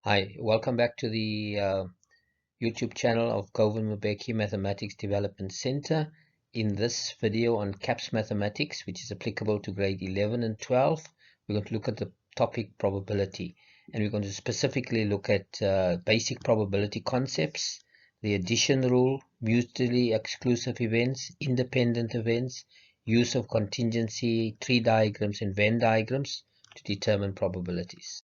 Hi, welcome back to the YouTube channel of Govan Mbeki Mathematics Development Centre. In this video on CAPS Mathematics, which is applicable to grade 11 and 12, we're going to look at the topic probability, and we're going to specifically look at basic probability concepts, the addition rule, mutually exclusive events, independent events, use of contingency, tree diagrams and Venn diagrams to determine probabilities.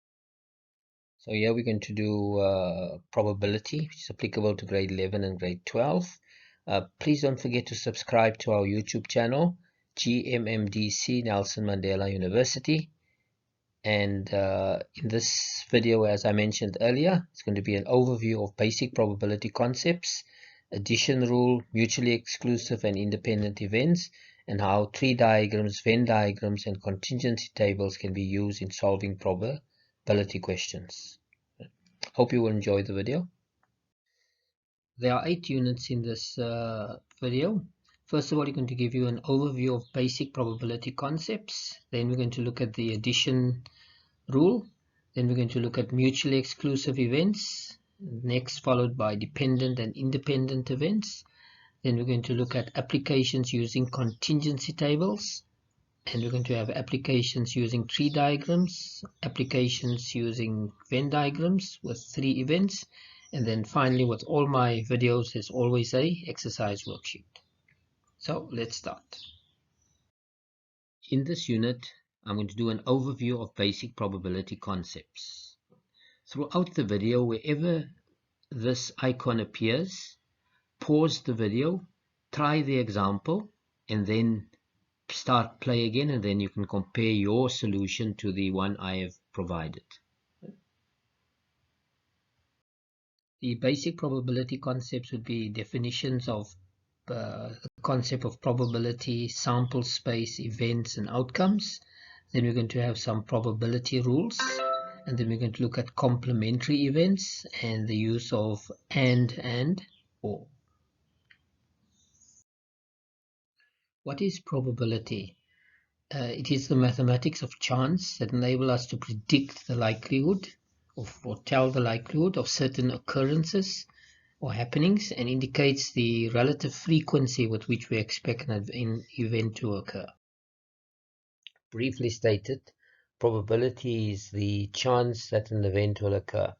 So here we're going to do probability, which is applicable to grade 11 and grade 12. Please don't forget to subscribe to our YouTube channel, GMMDC, Nelson Mandela University. And in this video, as I mentioned earlier, it's going to be an overview of basic probability concepts, addition rule, mutually exclusive and independent events, and how tree diagrams, Venn diagrams, and contingency tables can be used in solving probability questions. Hope you will enjoy the video. There are 8 units in this video. First of all, I'm going to give you an overview of basic probability concepts. Then we're going to look at the addition rule. Then we're going to look at mutually exclusive events. Next, followed by dependent and independent events. Then we're going to look at applications using contingency tables. And we're going to have applications using tree diagrams, applications using Venn diagrams with 3 events, and then finally, with all my videos, there's always a exercise worksheet. So let's start. In this unit, I'm going to do an overview of basic probability concepts. Throughout the video, wherever this icon appears, pause the video, try the example, and then start play again, and then you can compare your solution to the one I have provided. The basic probability concepts would be definitions of the concept of probability, sample space, events and outcomes. Then we're going to have some probability rules, and then we're going to look at complementary events and the use of and or. What is probability? It is the mathematics of chance that enable us to predict the likelihood or foretell the likelihood of certain occurrences or happenings, and indicates the relative frequency with which we expect an event to occur. Briefly stated, probability is the chance that an event will occur.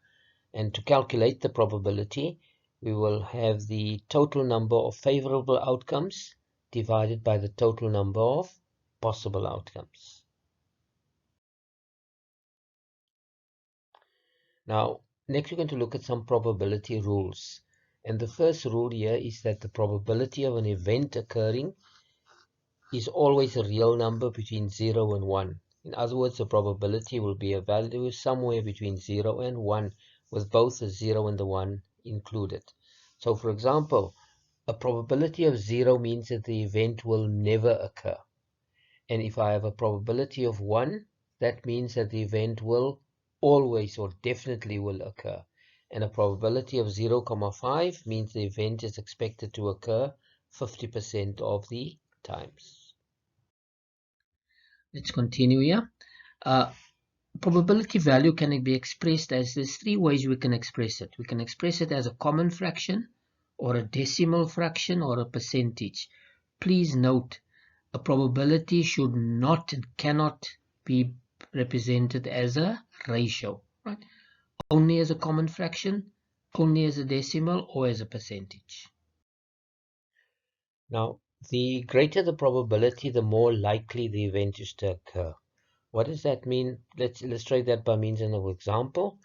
And to calculate the probability, we will have the total number of favorable outcomes divided by the total number of possible outcomes. Now, next we're going to look at some probability rules. And the first rule here is that the probability of an event occurring is always a real number between 0 and 1. In other words, the probability will be a value somewhere between 0 and 1, with both the 0 and the 1 included. So, for example, a probability of 0 means that the event will never occur. And if I have a probability of 1, that means that the event will always or definitely will occur. And a probability of 0,5 means the event is expected to occur 50% of the times. Let's continue here. Probability value can be expressed as there's 3 ways we can express it. We can express it as a common fraction, or a decimal fraction, or a percentage. Please note, a probability should not and cannot be represented as a ratio, right? Only as a common fraction, only as a decimal, or as a percentage. Now, the greater the probability, the more likely the event is to occur. What does that mean? Let's illustrate that by means of an example.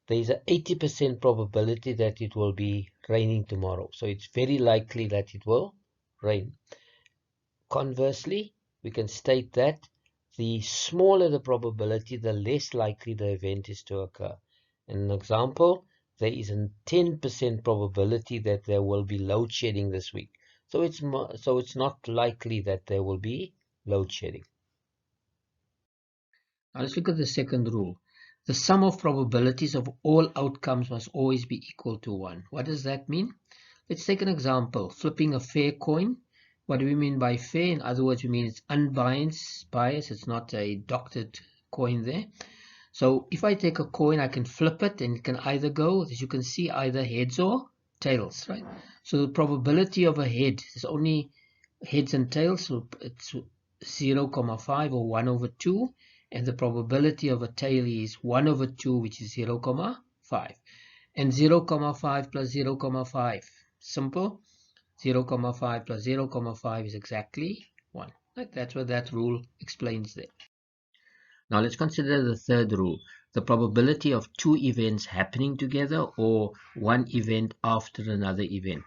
There is an 80% probability that it will be raining tomorrow. So it's very likely that it will rain. Conversely, we can state that the smaller the probability, the less likely the event is to occur. In an example, there is a 10% probability that there will be load shedding this week. So it's not likely that there will be load shedding. Now let's look at the second rule. The sum of probabilities of all outcomes must always be equal to 1. What does that mean? Let's take an example. Flipping a fair coin. What do we mean by fair? In other words, we mean it's unbiased. It's not a doctored coin there. So if I take a coin, I can flip it and it can either go, as you can see, either heads or tails, right? So the probability of a head is only heads and tails, so it's 0,5 or 1 over 2, and the probability of a tail is 1 over 2, which is 0,5. And 0,5 plus 0,5, simple. 0,5 plus 0,5 is exactly 1. Right? That's what that rule explains there. Now let's consider the third rule, the probability of two events happening together or one event after another event.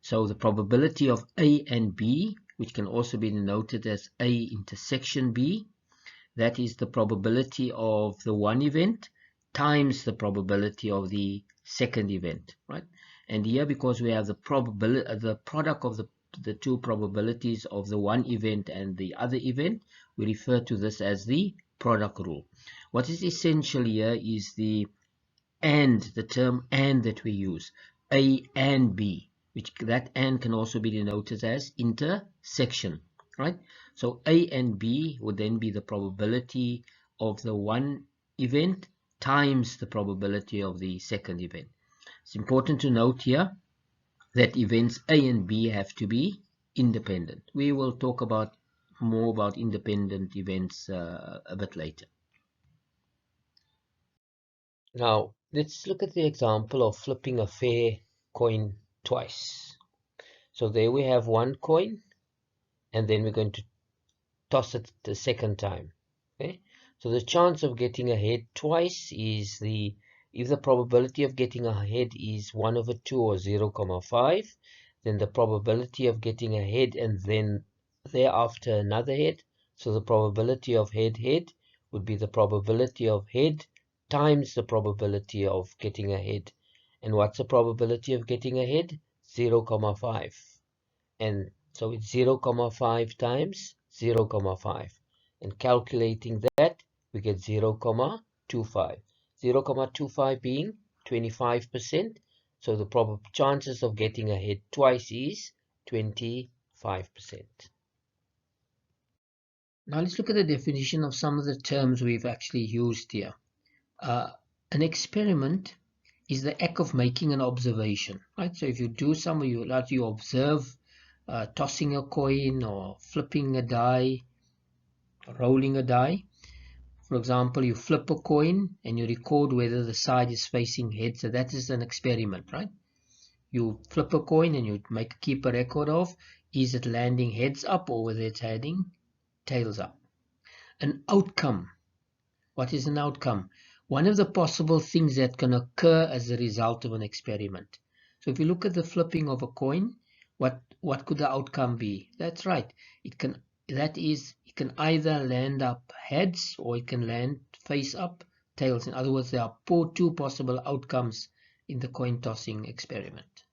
So the probability of A and B, which can also be denoted as A intersection B, that is the probability of the one event times the probability of the second event, right? And here, because we have the product of the two probabilities of the one event and the other event, we refer to this as the product rule. What is essential here is the term and that we use, A and B, which that and can also be denoted as intersection, right? So A and B would then be the probability of the one event times the probability of the second event. It's important to note here that events A and B have to be independent. We will talk more about independent events a bit later. Now, let's look at the example of flipping a fair coin twice. So there we have one coin, and then we're going to toss it the second time. Okay? So the chance of getting a head twice is if the probability of getting a head is 1 over 2 or 0,5, then the probability of getting a head and then thereafter another head, so the probability of head would be the probability of head times the probability of getting a head. And what's the probability of getting a head? 0,5. And so it's 0,5 times 0,5. And calculating that, we get 0,25. 0,25 being 25%. So the chances of getting a head twice is 25%. Now let's look at the definition of some of the terms we've actually used here. An experiment is the act of making an observation, right? So if you do something, you observe tossing a coin or flipping a die, rolling a die. For example, you flip a coin and you record whether the side is facing heads. So that is an experiment, right? You flip a coin and you keep a record of, is it landing heads up or whether it's heading tails up. An outcome. What is an outcome? One of the possible things that can occur as a result of an experiment. So if you look at the flipping of a coin, what could the outcome be? That's right. It can either land up heads or it can land face up tails. In other words, there are two possible outcomes in the coin tossing experiment.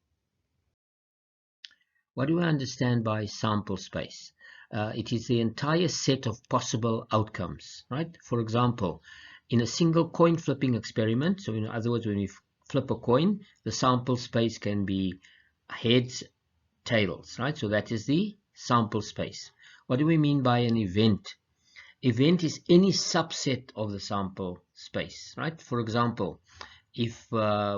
What do I understand by sample space? It is the entire set of possible outcomes, right? For example, in a single coin flipping experiment, so in other words, when we flip a coin, the sample space can be heads, tails, right? So that is the sample space. What do we mean by an event? Event is any subset of the sample space, right? For example, if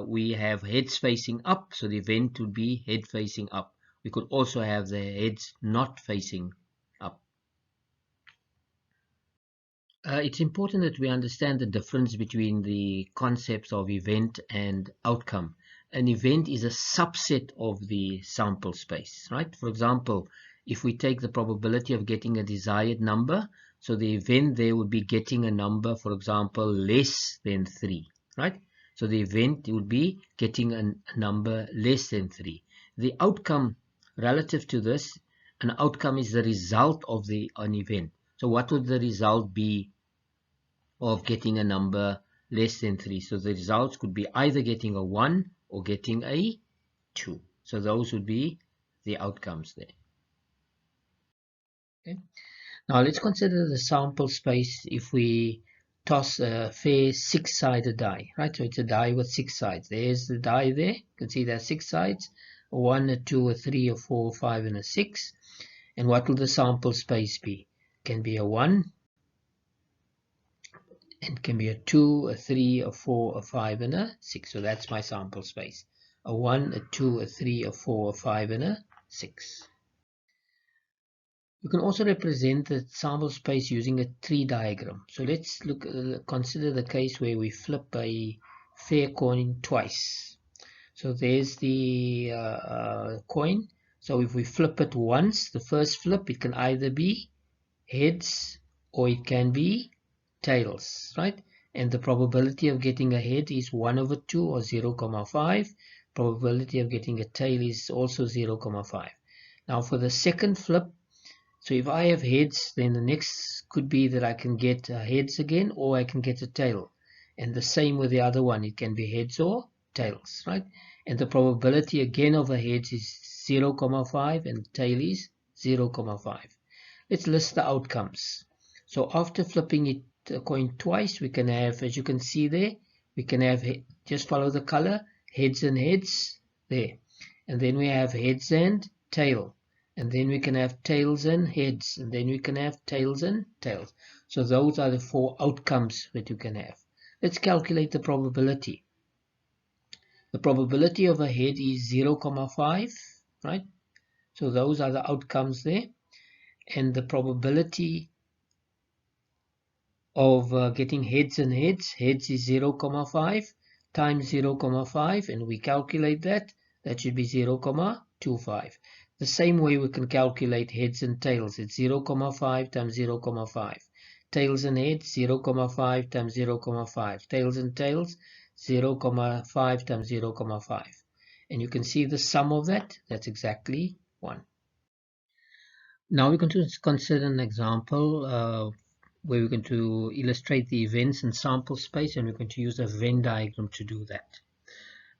we have heads facing up, so the event would be head facing up. We could also have the heads not facing up. It's important that we understand the difference between the concepts of event and outcome. An event is a subset of the sample space, right? For example, if we take the probability of getting a desired number, so the event there would be getting a number, for example, less than 3, right? So the event would be getting a number less than 3. The outcome relative to this, an outcome is the result of an event. So what would the result be of getting a number less than 3? So the results could be either getting a 1 or getting a 2. So those would be the outcomes there. Okay. Now let's consider the sample space if we toss a fair 6-sided die, right? So it's a die with 6 sides. There's the die there. You can see there are 6 sides. 1, a 2, a 3, a 4, a 5, and a 6. And what will the sample space be? It can be a 1, and can be a 2, a 3, a 4, a 5, and a 6. So that's my sample space. A 1, a 2, a 3, a 4, a 5, and a 6. You can also represent the sample space using a tree diagram. So let's consider the case where we flip a fair coin twice. So there's the coin. So if we flip it once, the first flip, it can either be heads or it can be tails, right? And the probability of getting a head is 1 over 2 or 0,5. Probability of getting a tail is also 0,5. Now for the second flip, so if I have heads, then the next could be that I can get heads again, or I can get a tail. And the same with the other one, it can be heads or tails, right? And the probability again of a heads is 0,5 and tail is 0,5. Let's list the outcomes. So after flipping a coin twice, we can have, as you can see there, we can have, just follow the color, heads and heads there. And then we have heads and tail. And then we can have tails and heads. And then we can have tails and tails. So those are the 4 outcomes that you can have. Let's calculate the probability. The probability of a head is 0,5, right? So those are the outcomes there. And the probability of getting heads and heads is 0,5 times 0,5, and we calculate that should be 0,25. The same way we can calculate heads and tails. It's 0,5 times 0,5. Tails and heads, 0,5 times 0,5. Tails and tails, 0,5 times 0,5. And you can see the sum of that. That's exactly 1. Now we're going to consider an example where we're going to illustrate the events in sample space, and we're going to use a Venn diagram to do that.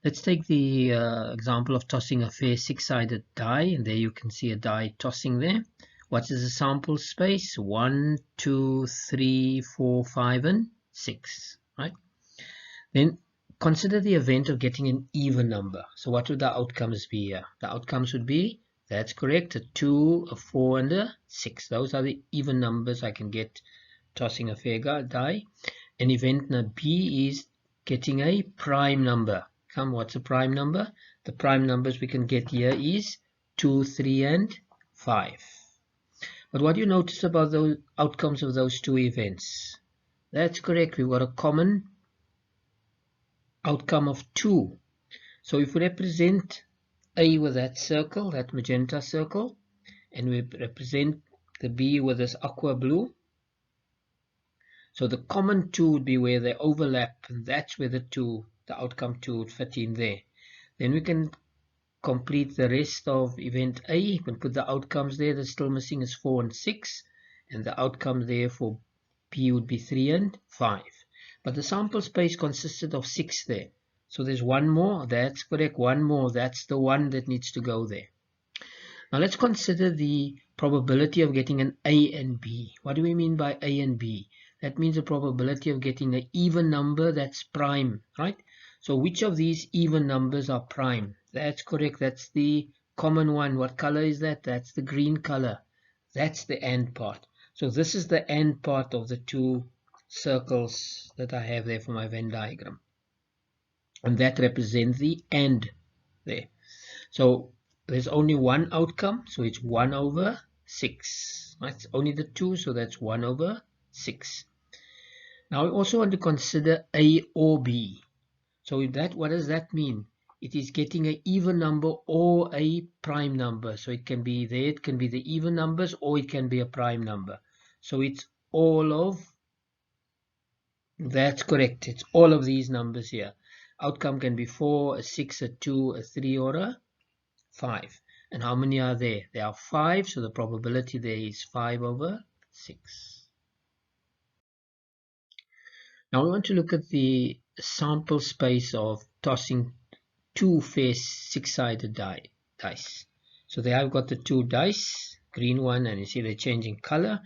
Let's take the example of tossing a fair 6-sided die, and there you can see a die tossing there. What is the sample space? 1, 2, 3, 4, 5, and 6, right? Then consider the event of getting an even number. So what would the outcomes be here? The outcomes would be, that's correct, a 2, a 4, and a 6. Those are the even numbers I can get tossing a fair die. And event number B is getting a prime number. What's a prime number? The prime numbers we can get here is 2, 3, and 5. But what do you notice about those outcomes of those 2 events? That's correct. We've got a common outcome of 2. So if we represent A with that circle, that magenta circle, and we represent the B with this aqua blue, so the common 2 would be where they overlap, and that's where the outcome 2 would fit in there. Then we can complete the rest of event A. You can put the outcomes there. That's still missing is 4 and 6, and the outcome there for B would be 3 and 5. But the sample space consisted of 6 there. So there's one more. That's correct. One more. That's the one that needs to go there. Now let's consider the probability of getting an A and B. What do we mean by A and B? That means the probability of getting an even number that's prime, right? So which of these even numbers are prime? That's correct. That's the common one. What color is that? That's the green color. That's the AND part. So this is the AND part of the 2 circles that I have there for my Venn diagram. And that represents the AND there. So there's only one outcome. So it's 1 over 6. That's only the 2. So that's 1 over 6. Now we also want to consider A or B. So what does that mean? It is getting an even number or a prime number. So it can be there, it can be the even numbers, or it can be a prime number. So it's all of, that's correct, it's all of these numbers here. Outcome can be 4, a 6, a 2, a 3, or a 5. And how many are there? There are 5, so the probability there is 5 over 6. Now we want to look at the sample space of tossing 2 fair 6-sided dice. So there I've got the 2 dice, green one, and you see they're changing color.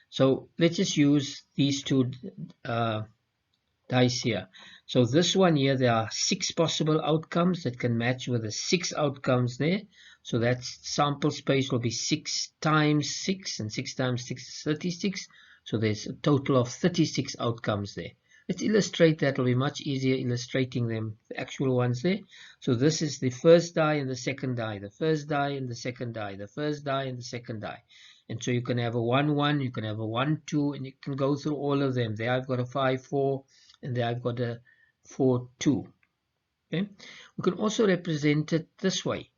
So let's just use these 2 dice here. So this one here, there are 6 possible outcomes that can match with the 6 outcomes there. So that sample space will be 6 times 6, and 6 times 6 is 36. So there's a total of 36 outcomes there. Let's illustrate that. It'll be much easier illustrating them, the actual ones there. So this is the first die and the second die, the first die and the second die, the first die and the second die. And so you can have a 1 1, you can have a 1 2, and you can go through all of them. There I've got a 5 4, and there I've got a 4 2. Okay, we can also represent it this way.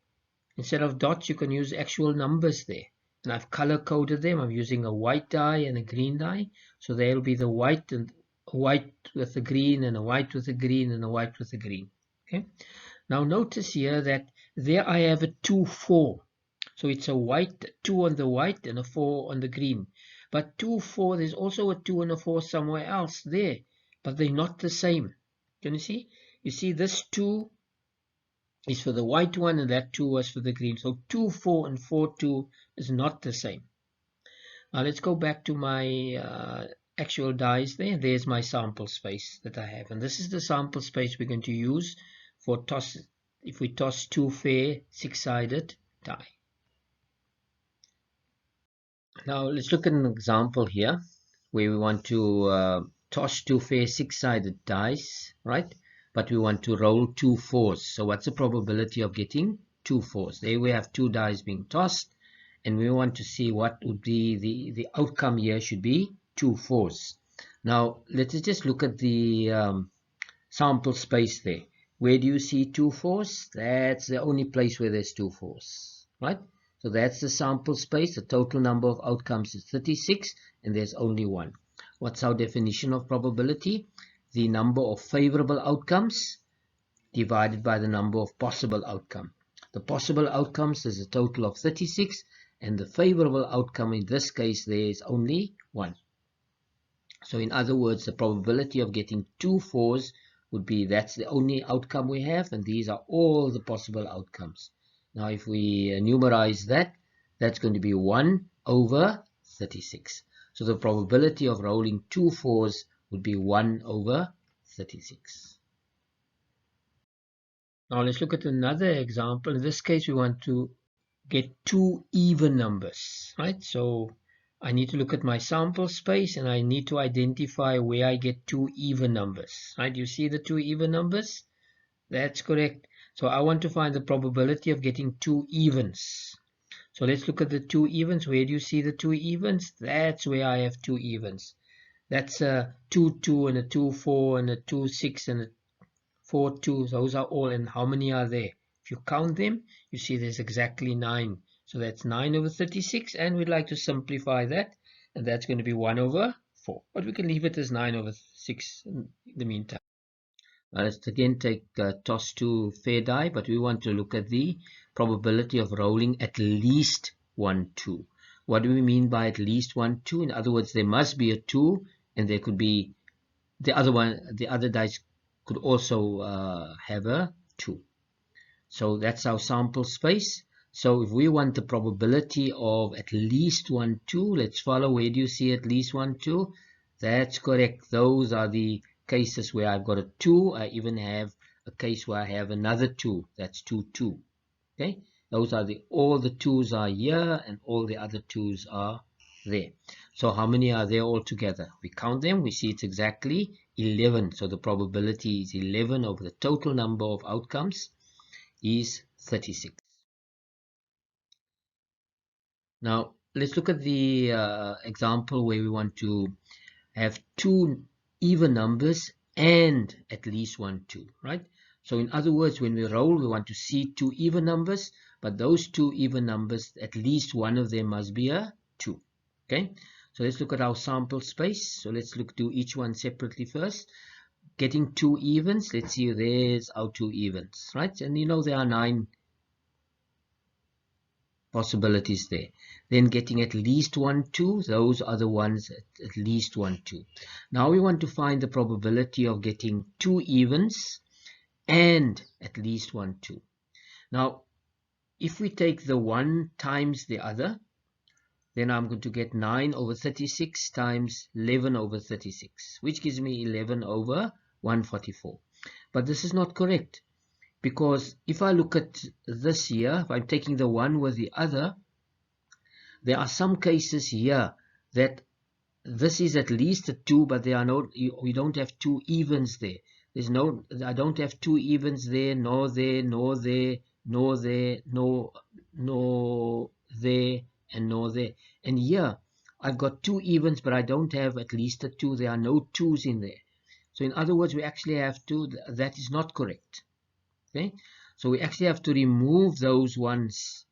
Instead of dots, you can use actual numbers there. And I've color coded them. I'm using a white die and a green die. So there'll be the white and a white with the green, and a white with the green, and a white with the green. Okay. Now notice here that there I have a 2 4. So it's a white 2 on the white and a 4 on the green. But 2 4, there's also a 2 and a 4 somewhere else there, but they're not the same. Can you see? You see this 2 is for the white one, and that 2 was for the green. So 2 4 and 4 2 is not the same. Now let's go back to my actual dies there. There's my sample space that I have, and this is the sample space we're going to use for toss. If we toss 2 fair 6-sided die. Now let's look at an example here where we want to toss 2 fair 6-sided dice, right? But we want to roll 2 4s. So what's the probability of getting 2 4s? There we have 2 dice being tossed, and we want to see what would be the outcome here should be 2 4s. Now let's just look at the sample space there. Where do you see 2 4s? That's the only place where there's 2 4s, right? So that's the sample space. The total number of outcomes is 36, and there's only one. What's our definition of probability? The number of favorable outcomes divided by the number of possible outcomes. The possible outcomes is a total of 36, and the favorable outcome in this case there is only 1. So in other words, the probability of getting 2 4s would be that's the only outcome we have, and these are all the possible outcomes. Now if we numerize that, that's going to be 1 over 36. So the probability of rolling 2 4s would be 1 over 36. Now let's look at another example. In this case, we want to get 2 even numbers, right? So I need to look at my sample space, and I need to identify where I get 2 even numbers, right? You see the 2 even numbers? That's correct. So I want to find the probability of getting 2 evens. So let's look at the 2 evens. Where do you see the 2 evens? That's where I have 2 evens. That's a 2 2 and a 2 4 and a 2 6 and a 4 2. Those are all. And how many are there? If you count them, you see there's exactly 9. So that's 9 over 36, and we'd like to simplify that, and that's going to be 1 over 4. But we can leave it as 9 over 6 in the meantime. Now let's again take toss 2 fair die, but we want to look at the probability of rolling at least 1 2. What do we mean by at least 1 2? In other words, there must be a 2, and there could be the other dice could also have a 2. So that's our sample space. So if we want the probability of at least 1 2, let's follow. Where do you see at least 1 2? That's correct. Those are the cases where I've got a 2. I even have a case where I have another 2. That's 2 2. Okay, those are all the 2's are here, and all the other 2's are there. So how many are there altogether? We count them. We see it's exactly 11. So the probability is 11 over the total number of outcomes is 36. Now let's look at the example where we want to have 2 even numbers and at least 1 2, right? So in other words, when we roll, we want to see 2 even numbers, but those 2 even numbers, at least one of them must be a 2. Okay, so let's look at our sample space. So let's do each one separately first. Getting 2 evens, let's see, there's our 2 evens, right? And you know there are 9 possibilities there. Then getting at least 1 2, those are the ones at least 1 2. Now we want to find the probability of getting 2 evens and at least 1 2. Now if we take the one times the other, then I'm going to get 9 over 36 times 11 over 36, which gives me 11 over 144. But this is not correct, because if I look at this here, if I'm taking the one with the other, there are some cases here that this is at least a 2, but there are no, we don't have two evens there. There's no, I don't have two evens there, nor there, nor there, nor there, nor there, and nor there. And here, I've got two evens, but I don't have at least a 2. There are no 2's in there. So in other words, we actually have to, that is not correct. Okay, so we actually have to remove those ones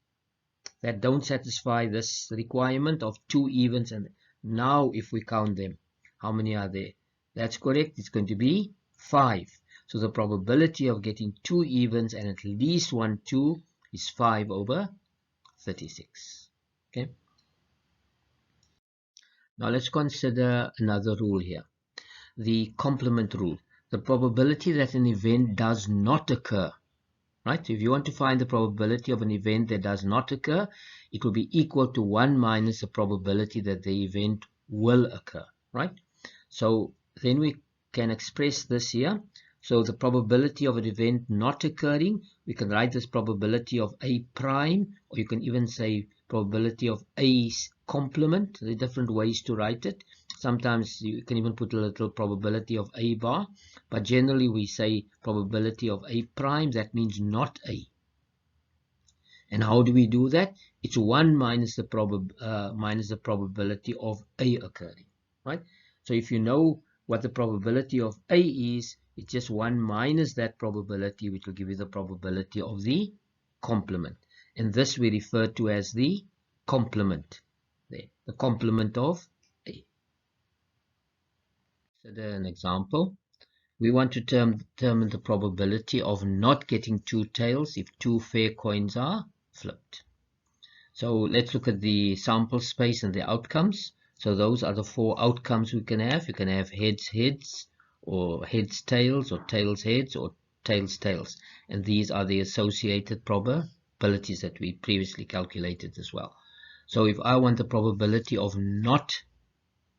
that don't satisfy this requirement of two evens. And now if we count them, how many are there? That's correct, it's going to be 5. So the probability of getting two evens and at least one 2 is 5 over 36. Okay, now let's consider another rule here, the complement rule. The probability that an event does not occur, right? So if you want to find the probability of an event that does not occur, it will be equal to 1 minus the probability that the event will occur, right? So then we can express this here. So the probability of an event not occurring, we can write this probability of A prime, or you can even say probability of A's complement. There are different ways to write it. Sometimes you can even put a little probability of A bar, but generally we say probability of A prime. That means not A. And how do we do that? It's 1 minus the probability of A occurring, right? So if you know what the probability of A is, it's just 1 minus that probability, which will give you the probability of the complement. And this we refer to as the complement. There, the complement of A. Consider an example. We want to determine the probability of not getting two tails if two fair coins are flipped. So let's look at the sample space and the outcomes. So those are the 4 outcomes we can have. You can have heads heads, or heads tails, or tails heads, or tails tails. And these are the associated probabilities that we previously calculated as well. So if I want the probability of not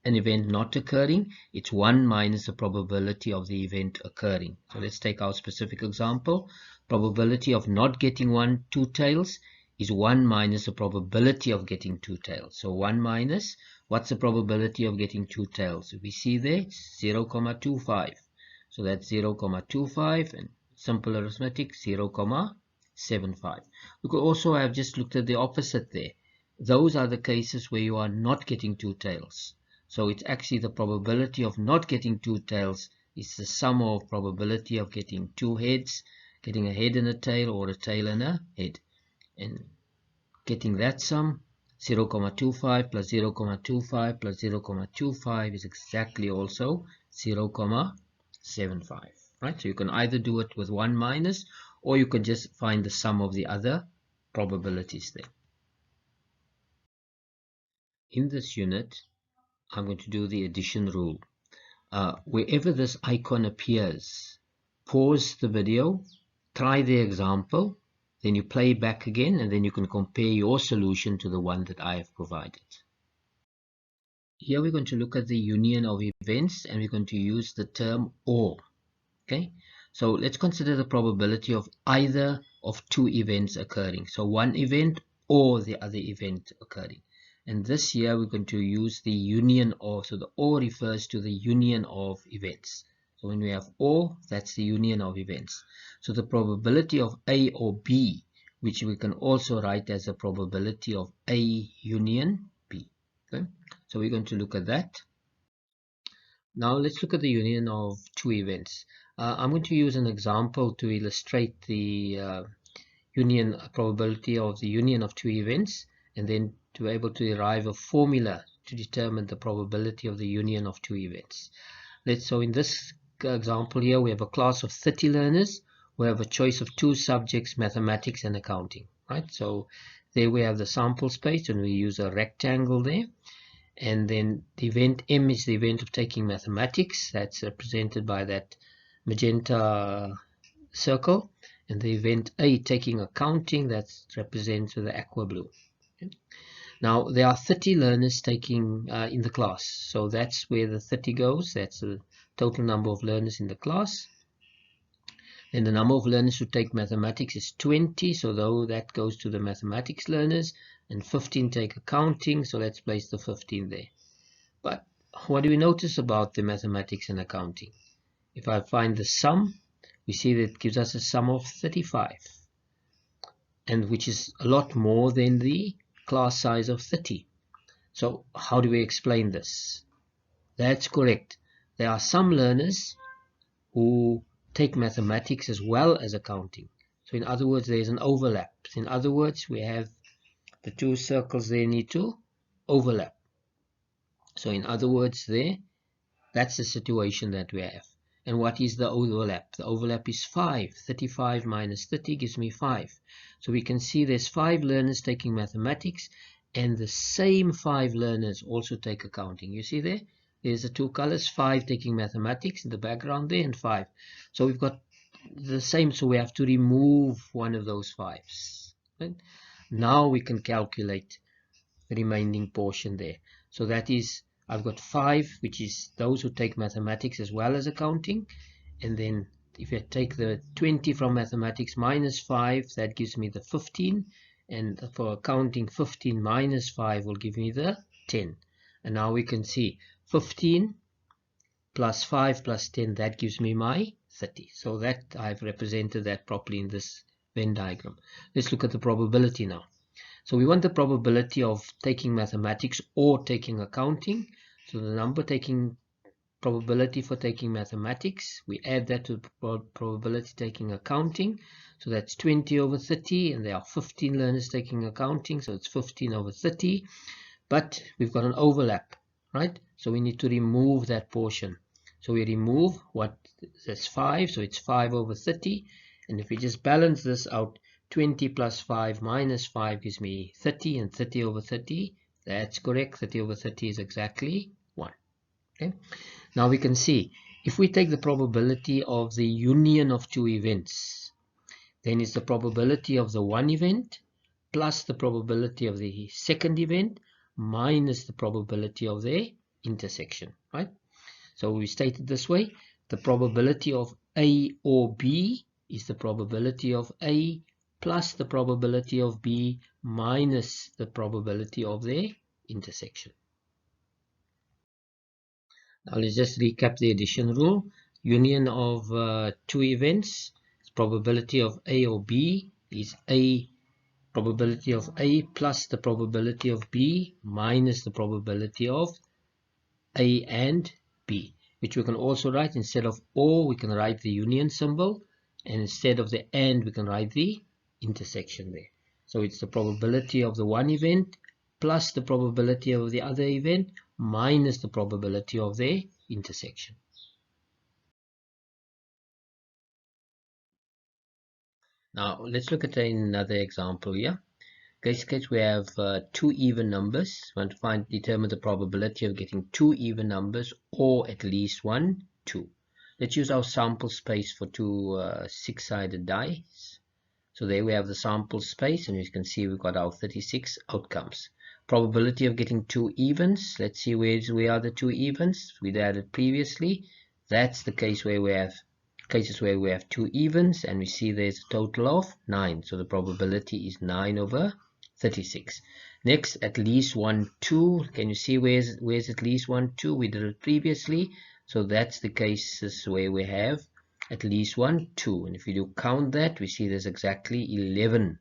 an event not occurring, it's 1 minus the probability of the event occurring. So let's take our specific example. Probability of not getting two tails is 1 minus the probability of getting two tails. So 1 minus, what's the probability of getting two tails? We see there 0.25. So that's 0.25, and simple arithmetic 0.75. We could also have just looked at the opposite there. Those are the cases where you are not getting two tails. So it's actually the probability of not getting two tails is the sum of probability of getting two heads, getting a head and a tail, or a tail and a head. And getting that sum, 0.25 plus 0.25 plus 0.25 is exactly also 0.75. Right? So you can either do it with 1 minus, or you can just find the sum of the other probabilities there. In this unit, I'm going to do the addition rule. Wherever this icon appears, pause the video, try the example, then you play back again, and then you can compare your solution to the one that I have provided. Here we're going to look at the union of events, and we're going to use the term or. Okay, so let's consider the probability of either of two events occurring. So one event or the other event occurring. And this here we're going to use the union of, so the or refers to the union of events. So when we have or, that's the union of events. So the probability of A or B, which we can also write as a probability of A union B. Okay, so we're going to look at that. Now let's look at the union of two events. I'm going to use an example to illustrate the probability of the union of two events, and then to be able to derive a formula to determine the probability of the union of two events. So in this example here, we have a class of 30 learners who have a choice of two subjects, mathematics and accounting. Right? So there we have the sample space, and we use a rectangle there. And then the event M is the event of taking mathematics. That's represented by that magenta circle. And the event A, taking accounting, that's represented with the aqua blue. Okay. Now there are 30 learners taking in the class, so that's where the 30 goes. That's the total number of learners in the class. Then the number of learners who take mathematics is 20, so though that goes to the mathematics learners, and 15 take accounting, so let's place the 15 there. But what do we notice about the mathematics and accounting? If I find the sum, we see that it gives us a sum of 35, and which is a lot more than the class size of 30. So how do we explain this? That's correct. There are some learners who take mathematics as well as accounting. So in other words, there's an overlap. In other words, we have the two circles they need to overlap. So in other words, that's the situation that we have. And what is the overlap? The overlap is 5. 35 minus 30 gives me 5. So we can see there's 5 learners taking mathematics, and the same 5 learners also take accounting. You see there? There's the two colors, 5 taking mathematics in the background there, and 5. So we've got the same, so we have to remove one of those 5s. Right? Now we can calculate the remaining portion there. So that is, I've got 5, which is those who take mathematics as well as accounting. And then if I take the 20 from mathematics minus 5, that gives me the 15. And for accounting, 15 minus 5 will give me the 10. And now we can see 15 plus 5 plus 10, that gives me my 30. So that I've represented that properly in this Venn diagram. Let's look at the probability now. So we want the probability of taking mathematics or taking accounting. So the number taking probability for taking mathematics, we add that to the probability taking accounting. So that's 20 over 30, and there are 15 learners taking accounting, so it's 15 over 30. But we've got an overlap, right? So we need to remove that portion. So we remove what that's 5, so it's 5 over 30. And if we just balance this out, 20 plus 5 minus 5 gives me 30, and 30 over 30, that's correct. 30 over 30 is exactly 1. Okay. Now we can see, if we take the probability of the union of two events, then it's the probability of the one event plus the probability of the second event minus the probability of their intersection, right? So we state it this way: the probability of A or B is the probability of A plus the probability of B minus the probability of their intersection. Now let's just recap the addition rule. Union of two events, probability of A or B is A, probability of A plus the probability of B minus the probability of A and B, which we can also write, instead of or we can write the union symbol, and instead of the and we can write the intersection there. So it's the probability of the one event plus the probability of the other event minus the probability of their intersection. Now let's look at another example here. In this case we have two even numbers. We want to determine the probability of getting two even numbers, or at least 1, 2. Let's use our sample space for two six-sided dice. So there we have the sample space, and you can see we've got our 36 outcomes. Probability of getting two evens. Let's see where are the two evens. We added previously. That's the case where we have cases where we have two evens, and we see there's a total of 9. So the probability is 9 over 36. Next, at least 1, 2. Can you see where's at least 1, 2? We did it previously. So that's the cases where we have at least 1, 2. And if we do count that, we see there's exactly 11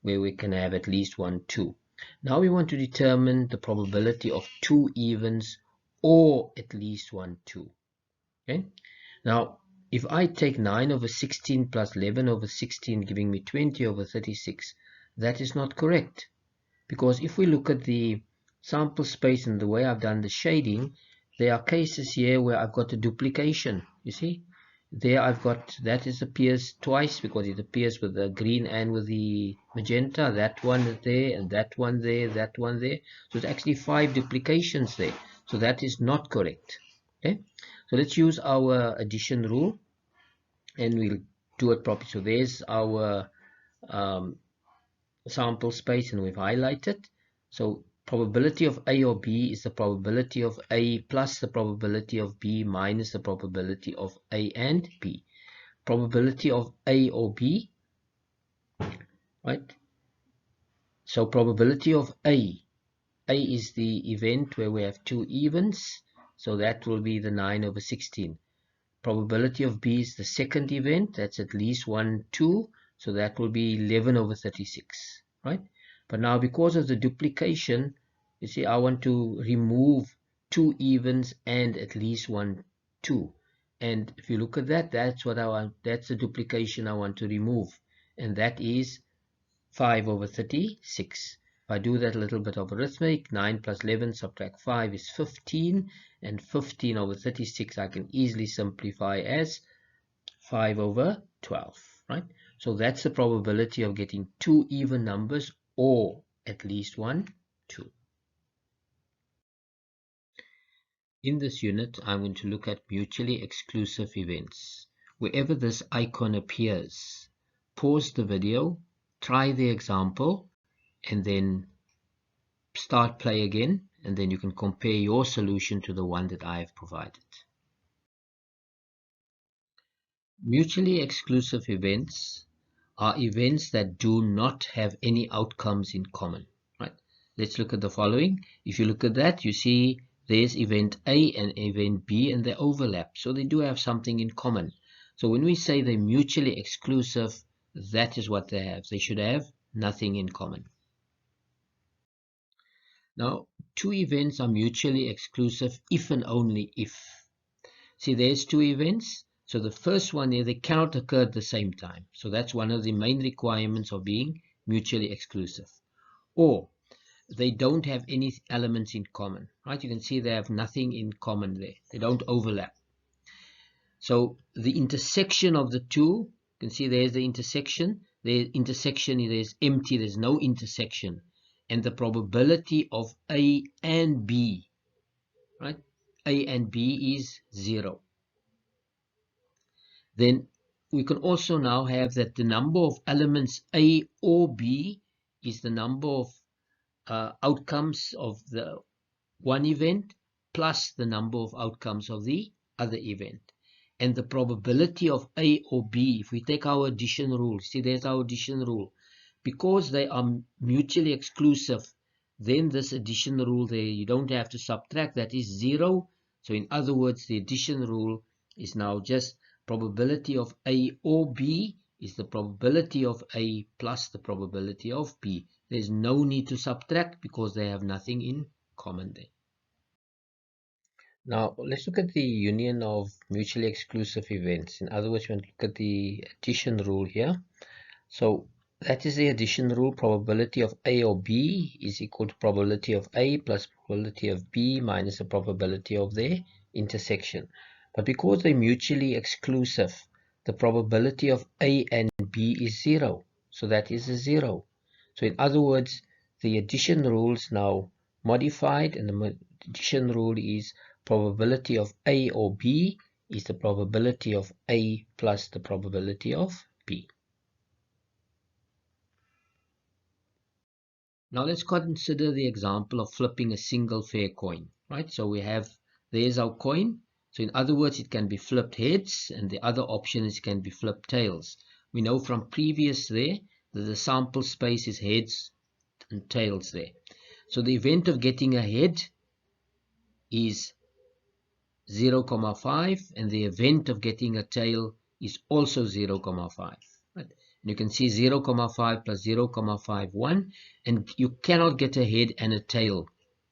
where we can have at least 1, 2. Now we want to determine the probability of two evens, or at least 1, 2. Okay. Now, if I take 9 over 16 plus 11 over 16 giving me 20 over 36, that is not correct. Because if we look at the sample space and the way I've done the shading, there are cases here where I've got a duplication. You see? There I've got, that appears twice because it appears with the green and with the magenta. That one is there, and that one there, that one there. So it's actually 5 duplications there. So that is not correct. Okay? So let's use our addition rule, and we'll do it properly. So there's our sample space, and we've highlighted. So probability of A or B is the probability of A plus the probability of B minus the probability of A and B. Probability of A or B, right? So probability of A A is the event where we have two evens, so that will be the 9/16. Probability of B is the second event, that's at least 1, 2, so that will be 11/36, right? But now because of the duplication, you see, I want to remove two evens and at least 1, 2. And if you look at that, that's what I want, that's the duplication I want to remove, and that is 5/36. If I do that little bit of arithmetic, 9 plus 11 subtract 5 is 15, and 15/36 I can easily simplify as 5/12, right? So that's the probability of getting two even numbers or at least 1, 2. In this unit, I'm going to look at mutually exclusive events. Wherever this icon appears, pause the video, try the example, and then start play again, and then you can compare your solution to the one that I have provided. Mutually exclusive events are events that do not have any outcomes in common, right? Let's look at the following. If you look at that, you see there's event A and event B, and they overlap, so they do have something in common. So when we say they're mutually exclusive, that is what they have. They should have nothing in common. Now, two events are mutually exclusive if and only if. See, there's two events. So the first one here, they cannot occur at the same time. So that's one of the main requirements of being mutually exclusive. Or they don't have any elements in common, right? You can see they have nothing in common there. They don't overlap. So the intersection of the two, you can see there's the intersection. The intersection is empty. There's no intersection. And the probability of A and B, right? A and B is 0. Then we can also now have that the number of elements A or B is the number of outcomes of the one event plus the number of outcomes of the other event. And the probability of A or B, if we take our addition rule, see there's our addition rule, because they are mutually exclusive, then this addition rule there, you don't have to subtract, that is 0. So in other words, the addition rule is now just probability of A or B is the probability of A plus the probability of B. There's no need to subtract because they have nothing in common there. Now, let's look at the union of mutually exclusive events. In other words, we look at the addition rule here. So that is the addition rule. Probability of A or B is equal to probability of A plus probability of B minus the probability of their intersection. But because they're mutually exclusive, the probability of A and B is 0. So that is a 0. So in other words, the addition rule is now modified, and the addition rule is probability of A or B is the probability of A plus the probability of B. Now let's consider the example of flipping a single fair coin, right? So we have, there's our coin. So in other words, it can be flipped heads, and the other option is can be flipped tails. We know from previous there that the sample space is heads and tails there. So the event of getting a head is 0,5, and the event of getting a tail is also 0,5. Right? And you can see 0,5 plus 0,51, and you cannot get a head and a tail.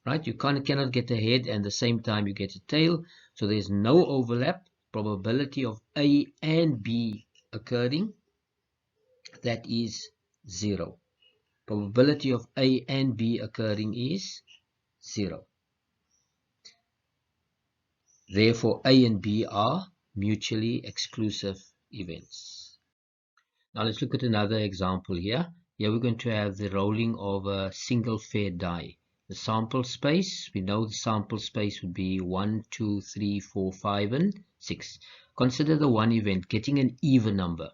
Right? You cannot get a head and the same time you get a tail, so there's no overlap. Probability of A and B occurring, that is 0. Probability of A and B occurring is 0. Therefore, A and B are mutually exclusive events. Now let's look at another example here. Here we're going to have the rolling of a single fair die. The sample space, we know the sample space would be 1, 2, 3, 4, 5, and 6. Consider the one event, getting an even number.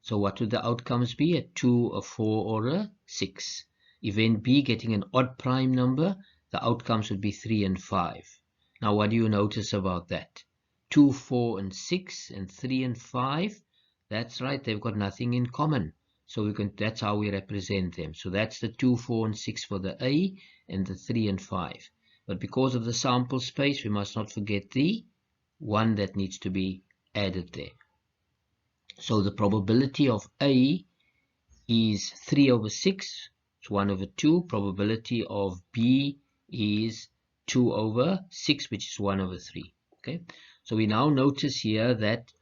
So what would the outcomes be? A 2, a 4, or a 6. Event B, getting an odd prime number, the outcomes would be 3 and 5. Now what do you notice about that? 2, 4, and 6, and 3 and 5. That's right, they've got nothing in common. So that's how we represent them. So that's the 2, 4, and 6 for the A, and the 3 and 5. But because of the sample space, we must not forget the 1 that needs to be added there. So the probability of A is 3 over 6, it's 1 over 2. Probability of B is 2 over 6, which is 1 over 3. Okay, so we now notice here that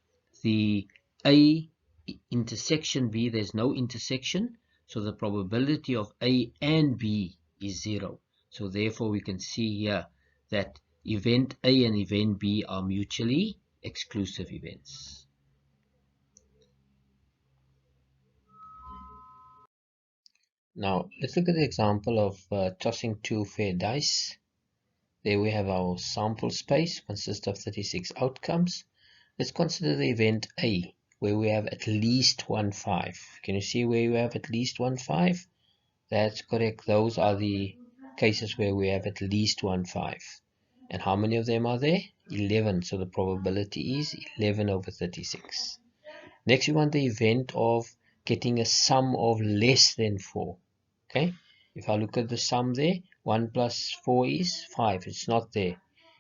the A intersection B, there's no intersection, so the probability of A and B is 0. So therefore we can see here that event A and event B are mutually exclusive events. Now let's look at the example of tossing 2 fair dice. There we have our sample space, consists of 36 outcomes. Let's consider the event A, where we have at least 1 5. Can you see where we have at least 1 5? That's correct. Those are the cases where we have at least 1 5. And how many of them are there? 11. So the probability is 11 over 36. Next, we want the event of getting a sum of less than 4. Okay, if I look at the sum there, 1 plus 4 is 5. It's not there.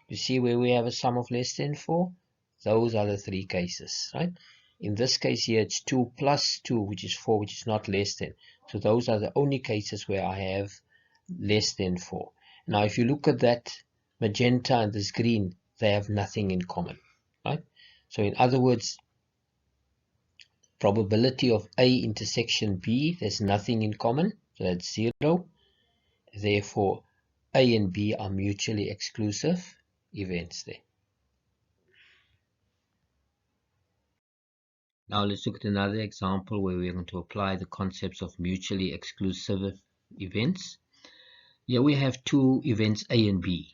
You see where we have a sum of less than 4? Those are the 3 cases, right? In this case here, it's 2 plus 2, which is 4, which is not less than. So those are the only cases where I have less than 4. Now, if you look at that magenta and this green, they have nothing in common, right? So in other words, probability of A intersection B, there's nothing in common, so that's 0. Therefore, A and B are mutually exclusive events there. Now let's look at another example where we're going to apply the concepts of mutually exclusive events. Here we have 2 events A and B,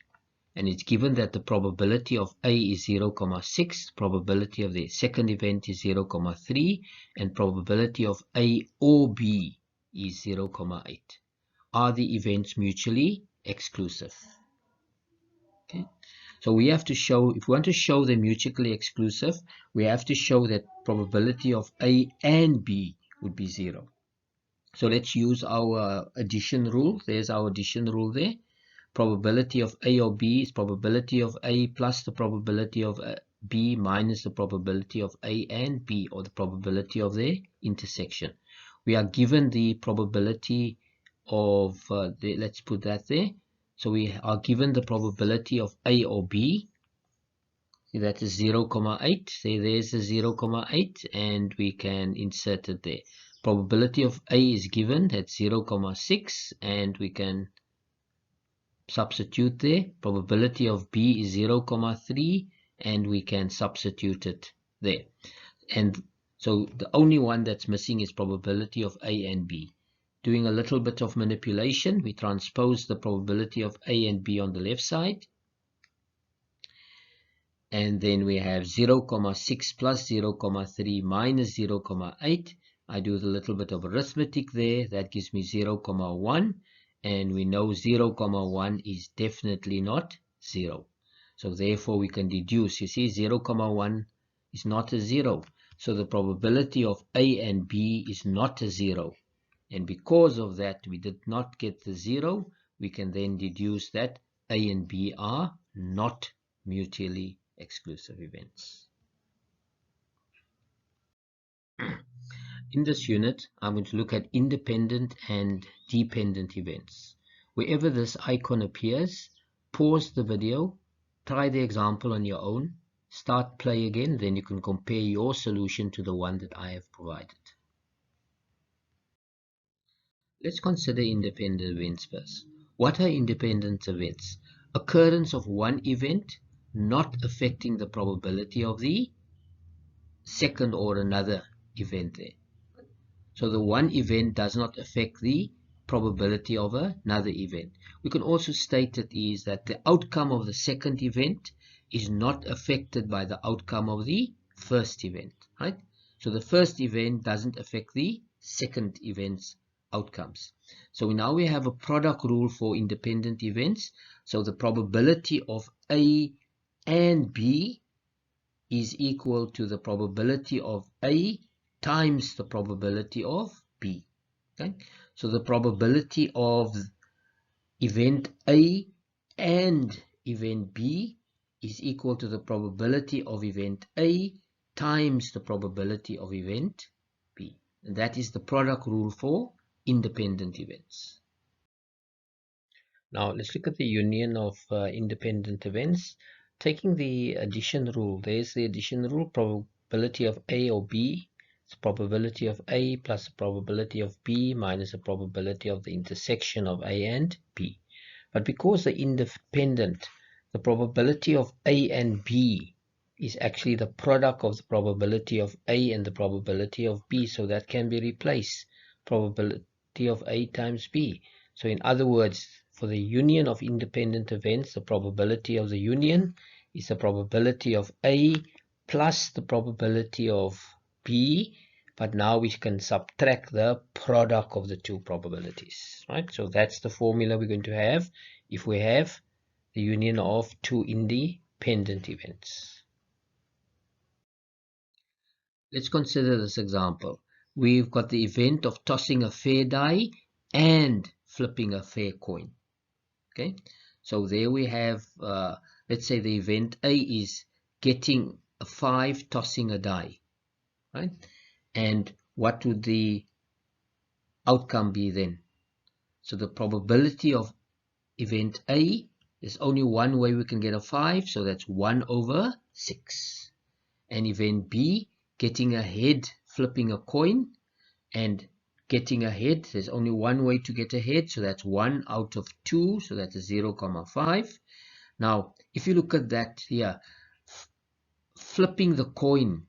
and it's given that the probability of A is 0,6, probability of the second event is 0,3, and probability of A or B is 0,8. Are the events mutually exclusive? Okay. So we have to show, if we want to show them mutually exclusive, we have to show that probability of A and B would be 0. So let's use our addition rule. There's our addition rule there. Probability of A or B is probability of A plus the probability of B minus the probability of A and B, or the probability of their intersection. We are given the probability of, let's put that there. So we are given the probability of A or B. See, that is 0,8. Say there's a 0,8, and we can insert it there. Probability of A is given, that's 0,6, and we can substitute there. Probability of B is 0,3, and we can substitute it there. And so the only one that's missing is probability of A and B. Doing a little bit of manipulation, we transpose the probability of A and B on the left side, and then we have 0,6 plus 0,3 minus 0,8. I do the little bit of arithmetic there. That gives me 0,1, and we know 0,1 is definitely not 0. So therefore we can deduce, you see, 0,1 is not a 0. So the probability of A and B is not a 0. And because of that, we did not get the 0. We can then deduce that A and B are not mutually exclusive events. In this unit, I'm going to look at independent and dependent events. Wherever this icon appears, pause the video, try the example on your own, start play again, then you can compare your solution to the one that I have provided. Let's consider independent events first. What are independent events? Occurrence of one event not affecting the probability of the second or another event there. So the one event does not affect the probability of another event. We can also state it is that the outcome of the second event is not affected by the outcome of the first event, right? So the first event doesn't affect the second event's outcomes. So now we have a product rule for independent events. So the probability of A and B is equal to the probability of A times the probability of B. Okay, so the probability of event A and event B is equal to the probability of event A times the probability of event B. And that is the product rule for independent events. Now let's look at the union of independent events. Taking the addition rule, there's the addition rule, probability of A or B. It's probability of A plus the probability of B minus the probability of the intersection of A and B. But because they're independent, the probability of A and B is actually the product of the probability of A and the probability of B. So that can be replaced. Probability of A times B. So in other words, for the union of independent events, the probability of the union is the probability of A plus the probability of B, but now we can subtract the product of the two probabilities, right? So that's the formula we're going to have if we have the union of two independent events. Let's consider this example. We've got the event of tossing a fair die and flipping a fair coin. Okay, so there we have, let's say the event A is getting a 5, tossing a die, right? And what would the outcome be then? So the probability of event A, there's only one way we can get a 5, so that's 1 over 6. And event B, getting a head, flipping a coin, and getting ahead, there's only one way to get ahead, so that's 1 out of 2, so that's a 0,5. Now if you look at that here, flipping the coin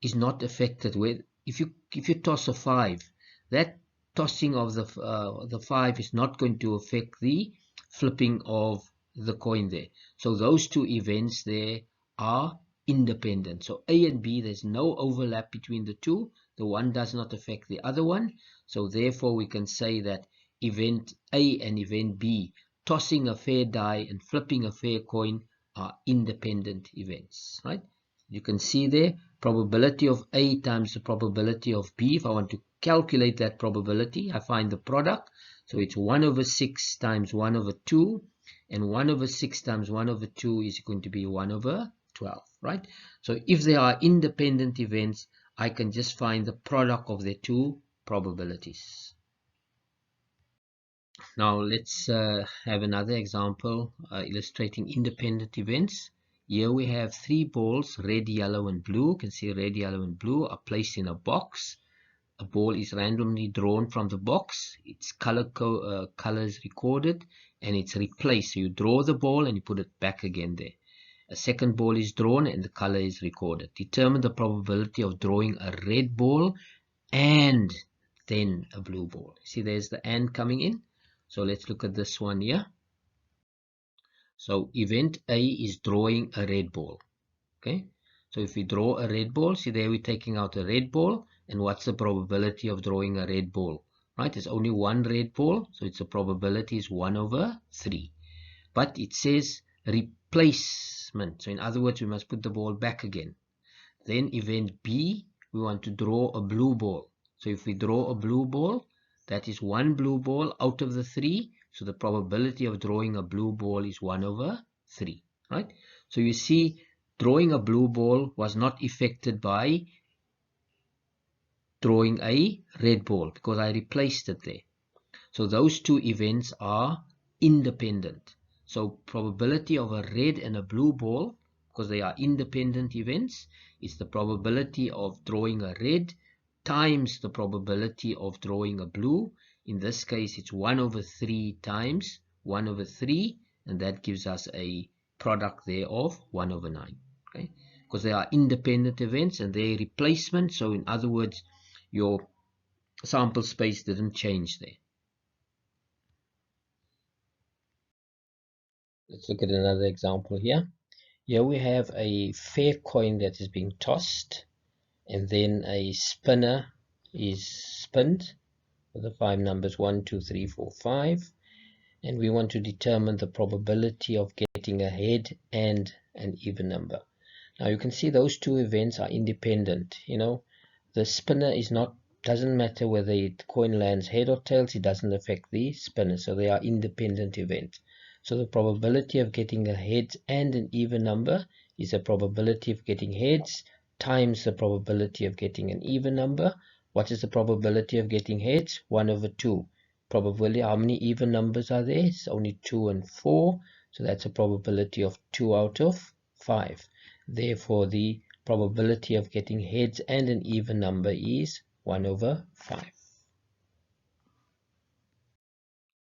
is not affected with, if you toss a 5, that tossing of the 5 is not going to affect the flipping of the coin there. So those two events there are independent. So A and B, there's no overlap between the two. The one does not affect the other one. So therefore we can say that event A and event B, tossing a fair die and flipping a fair coin, are independent events, right? You can see there, probability of A times the probability of B. If I want to calculate that probability, I find the product. So it's 1 over 6 times 1 over 2. And 1 over 6 times 1 over 2 is going to be 1 over 12, right? So if they are independent events, I can just find the product of their two probabilities. Now let's have another example illustrating independent events. Here we have 3 balls, red, yellow and blue. You can see red, yellow and blue are placed in a box. A ball is randomly drawn from the box. Its color is recorded and it's replaced. So you draw the ball and you put it back again there. A second ball is drawn and the color is recorded. Determine the probability of drawing a red ball and then a blue ball. See, there's the and coming in. So let's look at this one here. So event A is drawing a red ball. Okay, so if we draw a red ball, see there we're taking out a red ball, and what's the probability of drawing a red ball? Right, there's only one red ball, so its probability is 1 over 3. But it says replacement, so in other words we must put the ball back again. Then event B, we want to draw a blue ball. So if we draw a blue ball, that is 1 blue ball out of the 3, so the probability of drawing a blue ball is 1 over 3, right? So you see, drawing a blue ball was not affected by drawing a red ball because I replaced it there. So those two events are independent. So probability of a red and a blue ball, because they are independent events, is the probability of drawing a red times the probability of drawing a blue. In this case, it's 1 over 3 times 1 over 3, and that gives us a product there of 1 over 9. Okay, because they are independent events and they're replacement. So in other words, your sample space didn't change there. Let's look at another example here. Here we have a fair coin that is being tossed, and then a spinner is spinned with the 5 numbers 1, 2, 3, 4, 5, and we want to determine the probability of getting a head and an even number. Now you can see those two events are independent. You know, the spinner is not doesn't matter whether the coin lands head or tails, it doesn't affect the spinner, so they are independent events. So the probability of getting a heads and an even number is the probability of getting heads times the probability of getting an even number. What is the probability of getting heads? 1 over 2. Probability, how many even numbers are there? It's only 2 and 4, so that's a probability of 2 out of 5. Therefore, the probability of getting heads and an even number is 1 over 5.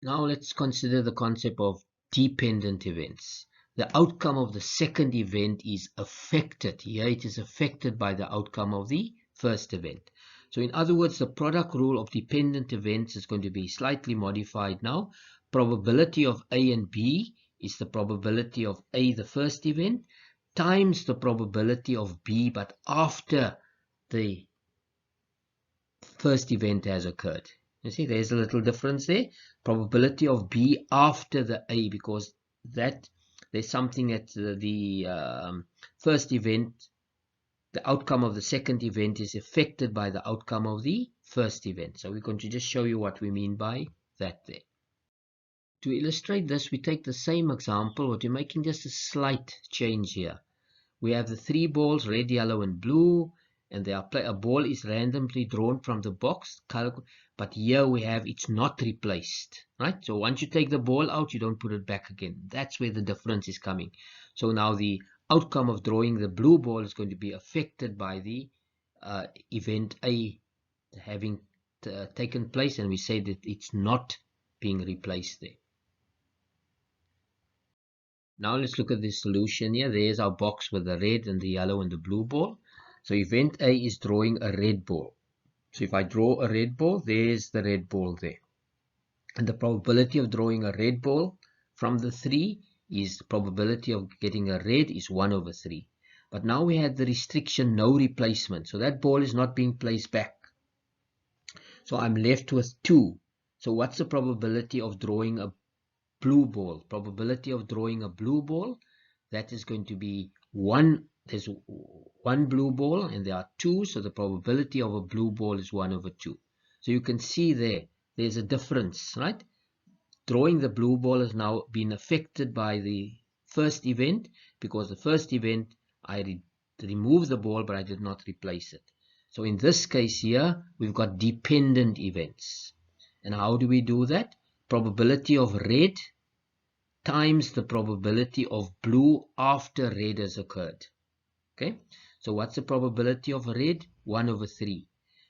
Now let's consider the concept of dependent events. The outcome of the second event is affected. Here it is affected by the outcome of the first event. So in other words, the product rule of dependent events is going to be slightly modified now. Probability of A and B is the probability of A, the first event, times the probability of B, but after the first event has occurred. You see, there's a little difference there. Probability of B after the A, because that there's something at the first event, the outcome of the second event is affected by the outcome of the first event. So we're going to just show you what we mean by that there. To illustrate this, we take the same example, but we're making just a slight change here. We have the 3 balls, red, yellow, and blue, and a ball is randomly drawn from the box, but here we have it's not replaced, right? So once you take the ball out, you don't put it back again. That's where the difference is coming. So now the outcome of drawing the blue ball is going to be affected by the event A having taken place, and we say that it's not being replaced there. Now let's look at the solution here. There's our box with the red and the yellow and the blue ball. So event A is drawing a red ball. So if I draw a red ball, there's the red ball there. And the probability of drawing a red ball from the 3 is the probability of getting a red is 1 over 3. But now we had the restriction no replacement. So that ball is not being placed back. So I'm left with 2. So what's the probability of drawing a blue ball? Probability of drawing a blue ball, that is going to be 1. There's 1 blue ball and there are 2, so the probability of a blue ball is 1 over 2. So you can see there's a difference, right? Drawing the blue ball has now been affected by the first event, because the first event I removed the ball but I did not replace it. So in this case here we've got dependent events. And how do we do that? Probability of red times the probability of blue after red has occurred. Okay, so what's the probability of red? 1 over 3.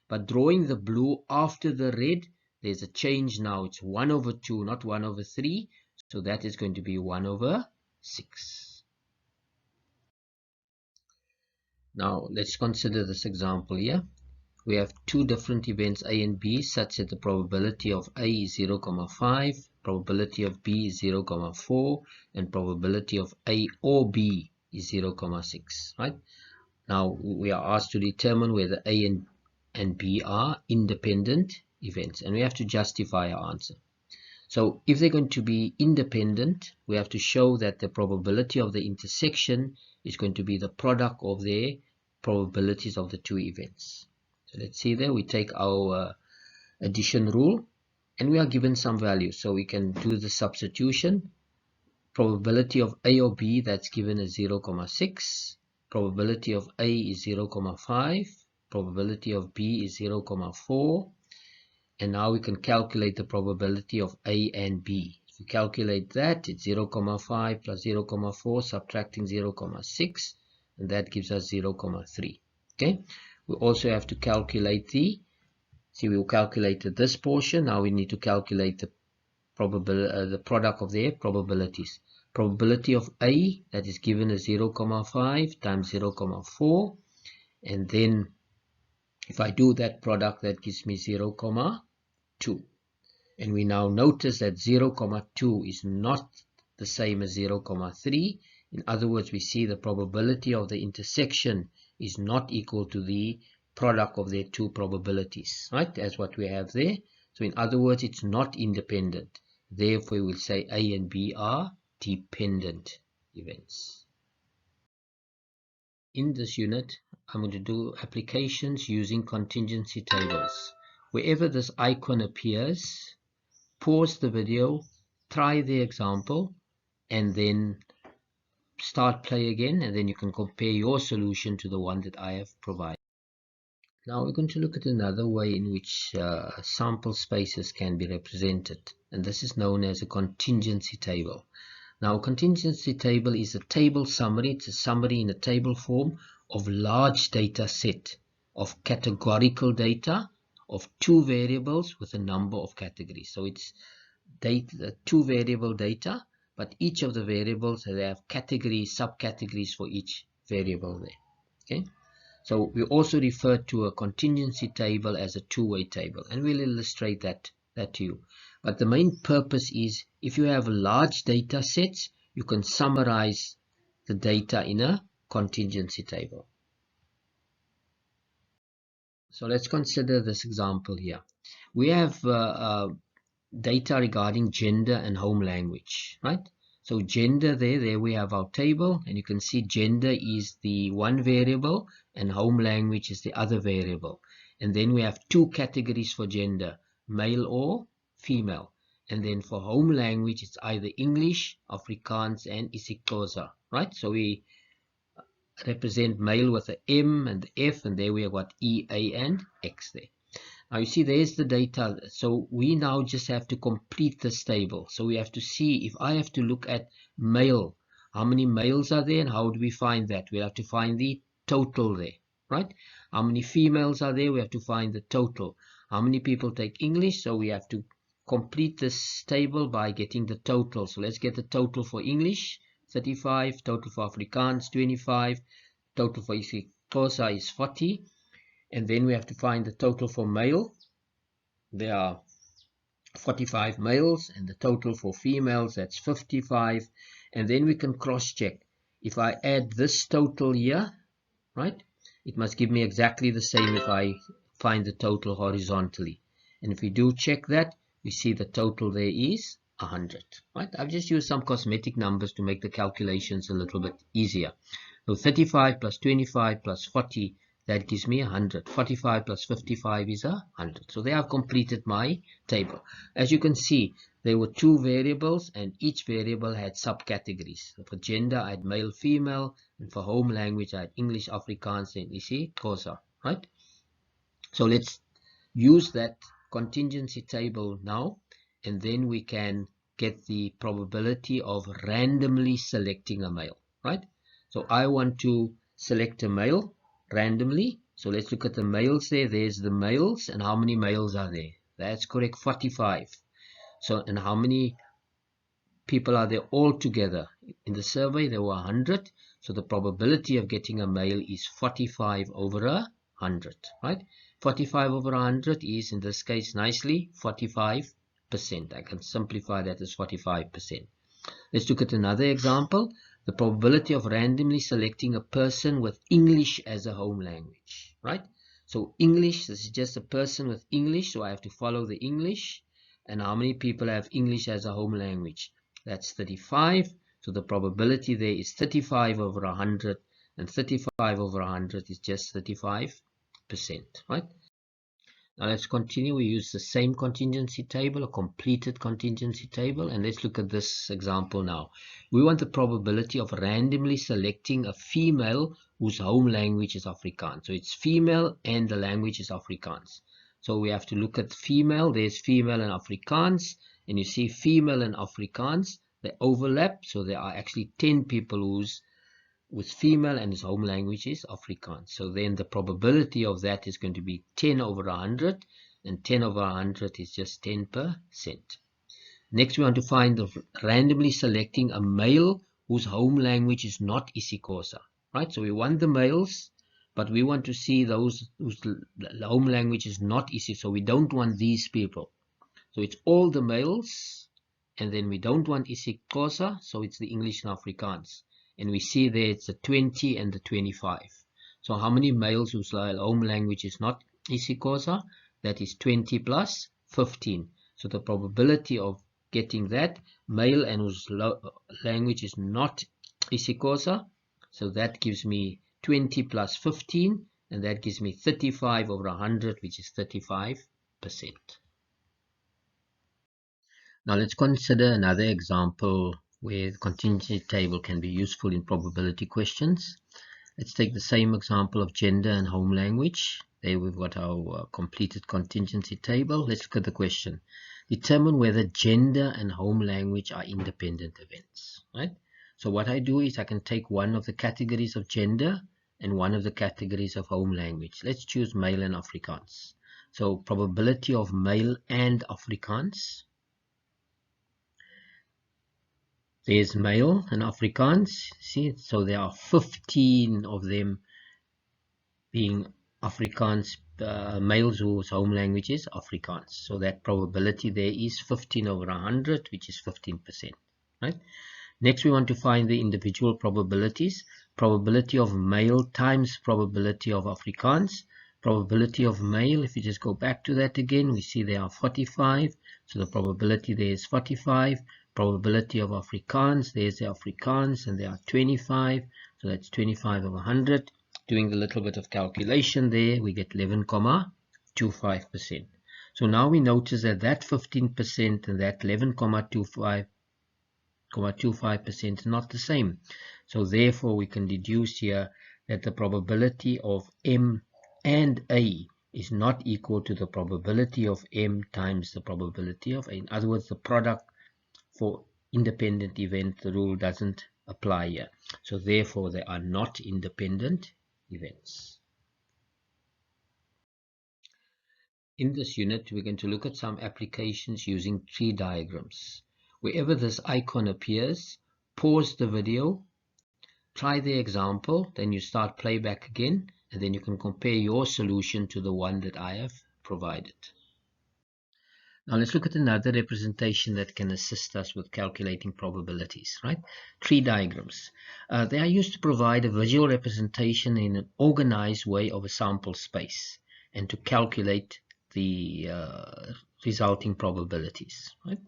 But drawing the blue after the red, there's a change now. It's 1 over 2, not 1 over 3. So that is going to be 1 over 6. Now let's consider this example here. We have 2 different events A and B such that the probability of A is 0,5, probability of B is 0,4, and probability of A or B is 0,6, right? Now we are asked to determine whether A and B are independent events, and we have to justify our answer. So if they're going to be independent, we have to show that the probability of the intersection is going to be the product of their probabilities of the 2 events. So let's see there, we take our addition rule and we are given some values, so we can do the substitution. Probability of A or B, that's given as 0,6. Probability of A is 0,5. Probability of B is 0,4. And now we can calculate the probability of A and B. If we calculate that, it's 0,5 plus 0,4 subtracting 0,6, and that gives us 0,3. Okay. We also have to calculate we calculated this portion. Now we need to calculate the product of their probabilities. Probability of A, that is given as 0,5 times 0,4, and then if I do that product, that gives me 0,2. And we now notice that 0,2 is not the same as 0,3. In other words, we see the probability of the intersection is not equal to the product of their 2 probabilities, right? That's what we have there. So in other words, it's not independent. Therefore, we will say A and B are dependent events. In this unit, I'm going to do applications using contingency tables. Wherever this icon appears, pause the video, try the example, and then start play again, and then you can compare your solution to the one that I have provided. Now we're going to look at another way in which sample spaces can be represented, and this is known as a contingency table. Now a contingency table is a table summary. It's a summary in a table form of large data set of categorical data of two variables with a number of categories. So it's data, two variable data, but each of the variables, they have categories, subcategories for each variable there. Okay. So we also refer to a contingency table as a two-way table, and we'll illustrate that to you. But the main purpose is, if you have large data sets, you can summarize the data in a contingency table. So let's consider this example here. We have data regarding gender and home language, right? So gender, there we have our table, and you can see gender is the one variable and home language is the other variable. And then we have two categories for gender, male or female. And then for home language, it's either English, Afrikaans, and isiXhosa, right? So we represent male with the M and the F, and there we have got E, A, and X there. Now you see there's the data. So we now just have to complete this table. So we have to see, if I have to look at male, how many males are there and how do we find that? We have to find the total there, right? How many females are there? We have to find the total. How many people take English? So we have to complete this table by getting the total. So let's get the total for English, 35, total for Afrikaans, 25, total for isiXhosa is 40. And then we have to find the total for male. There are 45 males, and the total for females, that's 55. And then we can cross-check. If I add this total here, right, it must give me exactly the same if I find the total horizontally. And if we do check that, we see the total there is 100, right? I've just used some cosmetic numbers to make the calculations a little bit easier. So 35 plus 25 plus 40, that gives me 100. 45 plus 55 is 100. So there I've completed my table. As you can see, there were two variables, and each variable had subcategories. So for gender, I had male, female, and for home language, I had English, Afrikaans, and isiXhosa, right? So let's use that contingency table now, and then we can get the probability of randomly selecting a male, right? So I want to select a male randomly. So let's look at the males there. There's the males, and how many males are there? That's correct, 45. So, and how many people are there all together? In the survey there were 100, so the probability of getting a male is 45 over 100, right? 45 over 100 is, in this case, nicely 45%. I can simplify that as 45%. Let's look at another example. The probability of randomly selecting a person with English as a home language, right? So English, this is just a person with English, so I have to follow the English. And how many people have English as a home language? That's 35. So the probability there is 35 over 100, and 35 over 100 is just 35%, right? Now let's continue. We use the same contingency table, a completed contingency table, and let's look at this example now. We want the probability of randomly selecting a female whose home language is Afrikaans. So it's female and the language is Afrikaans. So we have to look at female. There's female and Afrikaans, and you see female and Afrikaans, they overlap. So there are actually 10 people with female and his home language is Afrikaans. So then the probability of that is going to be 10 over 100, and 10 over 100 is just 10%. Next, we want to find the randomly selecting a male whose home language is not isiXhosa, right? So we want the males, but we want to see those whose home language is not isiXhosa. So we don't want these people. So it's all the males, and then we don't want isiXhosa, so it's the English and Afrikaans. And we see there it's the 20 and the 25. So how many males whose home language is not isiXhosa? That is 20 plus 15. So the probability of getting that male and whose language is not isiXhosa, so that gives me 20 plus 15, and that gives me 35 over 100, which is 35%. Now let's consider another example where the contingency table can be useful in probability questions. Let's take the same example of gender and home language. There we've got our completed contingency table. Let's look at the question. Determine whether gender and home language are independent events. Right? So what I do is I can take one of the categories of gender and one of the categories of home language. Let's choose male and Afrikaans. So probability of male and Afrikaans. There's male and Afrikaans. See, so there are 15 of them being Afrikaans, males whose home language is Afrikaans. So that probability there is 15 over 100, which is 15%. Right? Next, we want to find the individual probabilities. Probability of male times probability of Afrikaans. Probability of male, if you just go back to that again, we see there are 45. So the probability there is 45. Probability of Afrikaans, there's the Afrikaans, and there are 25. So that's 25 over 100. Doing a little bit of calculation there, we get 11.25%. So now we notice that that 15% and that 11.25% are not the same. So therefore we can deduce here that the probability of M and A is not equal to the probability of M times the probability of A. In other words, the product for independent event, the rule doesn't apply here. So therefore they are not independent events. In this unit, we're going to look at some applications using tree diagrams. Wherever this icon appears, pause the video, try the example, then you start playback again, and then you can compare your solution to the one that I have provided. Now let's look at another representation that can assist us with calculating probabilities, right? Tree diagrams. They are used to provide a visual representation in an organized way of a sample space and to calculate the resulting probabilities, right?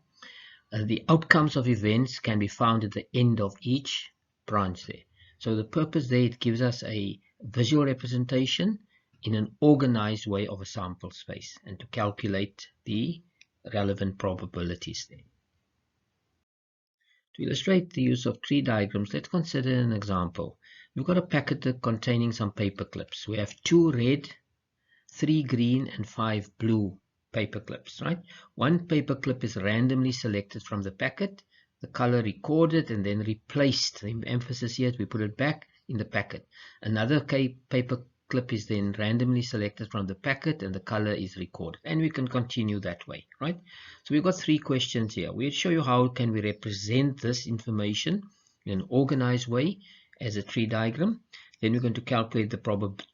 The outcomes of events can be found at the end of each branch there. So the purpose there, it gives us a visual representation in an organized way of a sample space and to calculate the relevant probabilities there. To illustrate the use of tree diagrams, let's consider an example. We've got a packet containing some paper clips. We have 2 red, 3 green and 5 blue paper clips, right? One paper clip is randomly selected from the packet, the color recorded and then replaced. The emphasis here is we put it back in the packet. Another paper clip is then randomly selected from the packet and the color is recorded, and we can continue that way, right? So we've got 3 questions here. We'll show you how can we represent this information in an organized way as a tree diagram. Then we're going to calculate the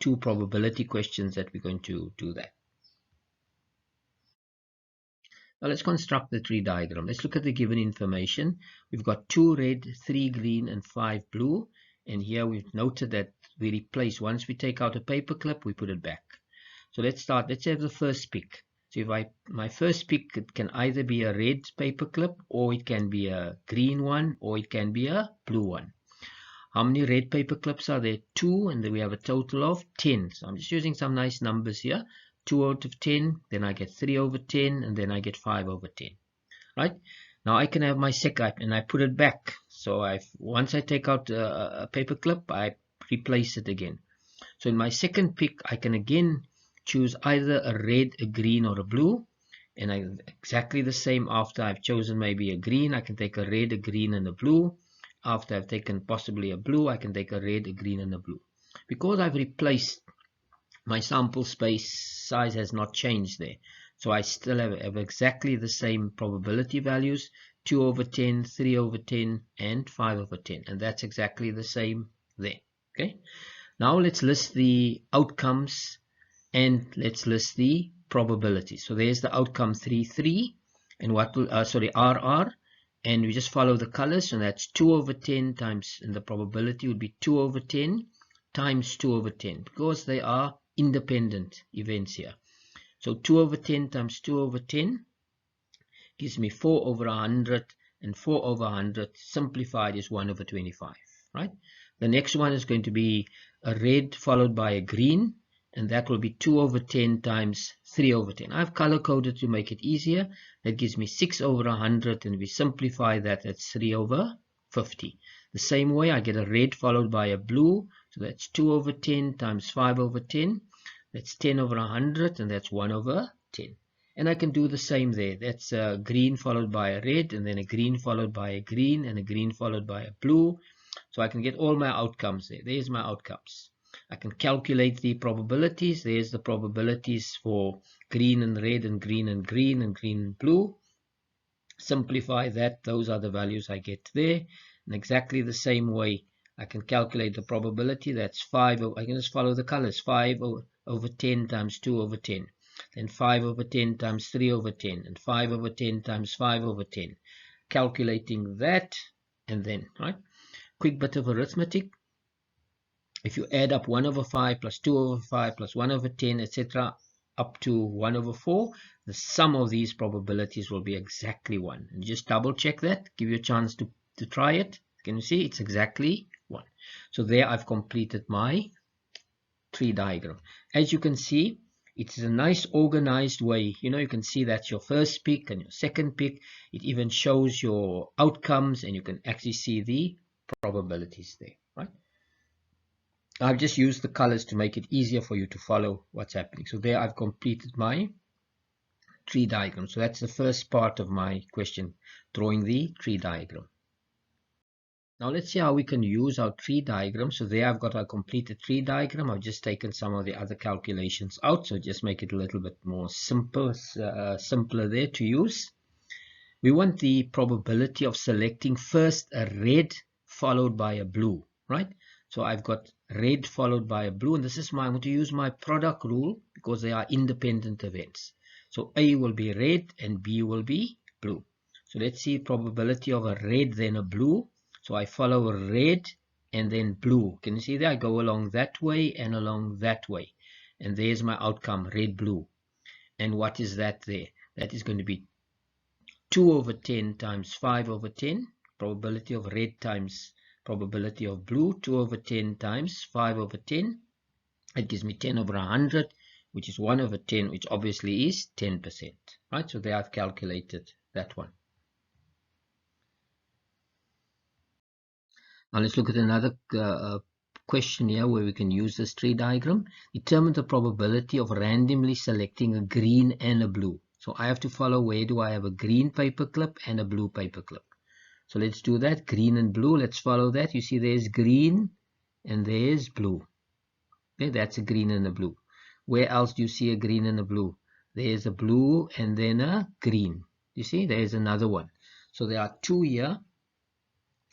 2 probability questions that we're going to do that. Now let's construct the tree diagram. Let's look at the given information. We've got 2 red, 3 green and 5 blue, and here we've noted that we replace, once we take out a paper clip, we put it back. So let's start. Let's have the first pick. So if my first pick, it can either be a red paper clip, or it can be a green one, or it can be a blue one. How many red paper clips are there? 2, and then we have a total of 10. So I'm just using some nice numbers here. 2 out of 10, then I get 3 over 10, and then I get 5 over 10. Right? Now I can have my second, and I put it back. So once I take out a paper clip, I replace it again. So in my second pick, I can again choose either a red, a green or a blue, and exactly the same. After I've chosen maybe a green, I can take a red, a green and a blue. After I've taken possibly a blue, I can take a red, a green and a blue. Because I've replaced, my sample space size has not changed there, so I still have exactly the same probability values: 2 over 10, 3 over 10 and 5 over 10, and that's exactly the same there. Okay, now let's list the outcomes and let's list the probabilities. So there's the outcome 3, 3, and what will RR, and we just follow the colors, and that's 2 over 10 times, and the probability would be 2 over 10 times 2 over 10, because they are independent events here. So 2 over 10 times 2 over 10 gives me 4 over 100, and 4 over 100 simplified is 1 over 25, right? The next one is going to be a red followed by a green, and that will be 2 over 10 times 3 over 10. I've color coded to make it easier. That gives me 6 over 100, and we simplify that, that's 3 over 50. The same way I get a red followed by a blue, so that's 2 over 10 times 5 over 10. That's 10 over 100, and that's 1 over 10. And I can do the same there. That's a green followed by a red, and then a green followed by a green, and a green followed by a blue. So I can get all my outcomes there. There's my outcomes. I can calculate the probabilities. There's the probabilities for green and red and green and green and green and blue. Simplify that. Those are the values I get there. In exactly the same way, I can calculate the probability. That's 5. I can just follow the colors. 5 over 10 times 2 over 10. Then 5 over 10 times 3 over 10. And 5 over 10 times 5 over 10. Calculating that, and then, right? Quick bit of arithmetic. If you add up 1 over 5 plus 2 over 5 plus 1 over 10, etc., up to 1 over 4, the sum of these probabilities will be exactly 1. And just double check that, give you a chance to try it. Can you see? It's exactly 1. So there I've completed my tree diagram. As you can see, it's a nice organized way. You know, you can see that's your first pick and your second pick. It even shows your outcomes, and you can actually see the probabilities there, right? I've just used the colors to make it easier for you to follow what's happening. So there I've completed my tree diagram. So that's the first part of my question, drawing the tree diagram. Now let's see how we can use our tree diagram. So there I've got our completed tree diagram. I've just taken some of the other calculations out, so just make it a little bit more simpler there to use. We want the probability of selecting first a red followed by a blue, right? So I've got red followed by a blue, and this is I'm going to use my product rule because they are independent events. So A will be red and B will be blue. So let's see probability of a red then a blue. So I follow a red and then blue. Can you see that? I go along that way and along that way. And there's my outcome, red, blue. And what is that there? That is going to be 2 over 10 times 5 over 10. Probability of red times probability of blue. 2 over 10 times 5 over 10. It gives me 10 over 100, which is 1 over 10, which obviously is 10%. Right? So there I've calculated that one. Now let's look at another question here where we can use this tree diagram. Determine the probability of randomly selecting a green and a blue. So I have to follow, where do I have a green paperclip and a blue paperclip. So let's do that, green and blue. Let's follow that. You see there's green and there's blue. Okay, that's a green and a blue. Where else do you see a green and a blue? There's a blue and then a green. You see there's another one. So there are 2 here.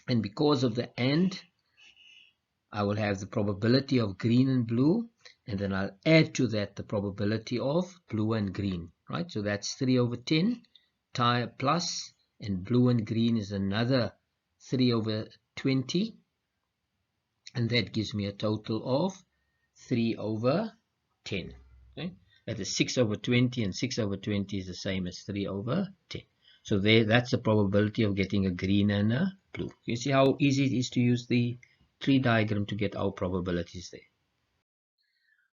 And because of the and, I will have the probability of green and blue, and then I'll add to that the probability of blue and green, right? So that's 3 over 10 plus, and blue and green is another 3 over 20, and that gives me a total of 3 over 10. Okay? That is 6 over 20, and 6 over 20 is the same as 3 over 10. So that's the probability of getting a green and a blue. You see how easy it is to use the tree diagram to get our probabilities there.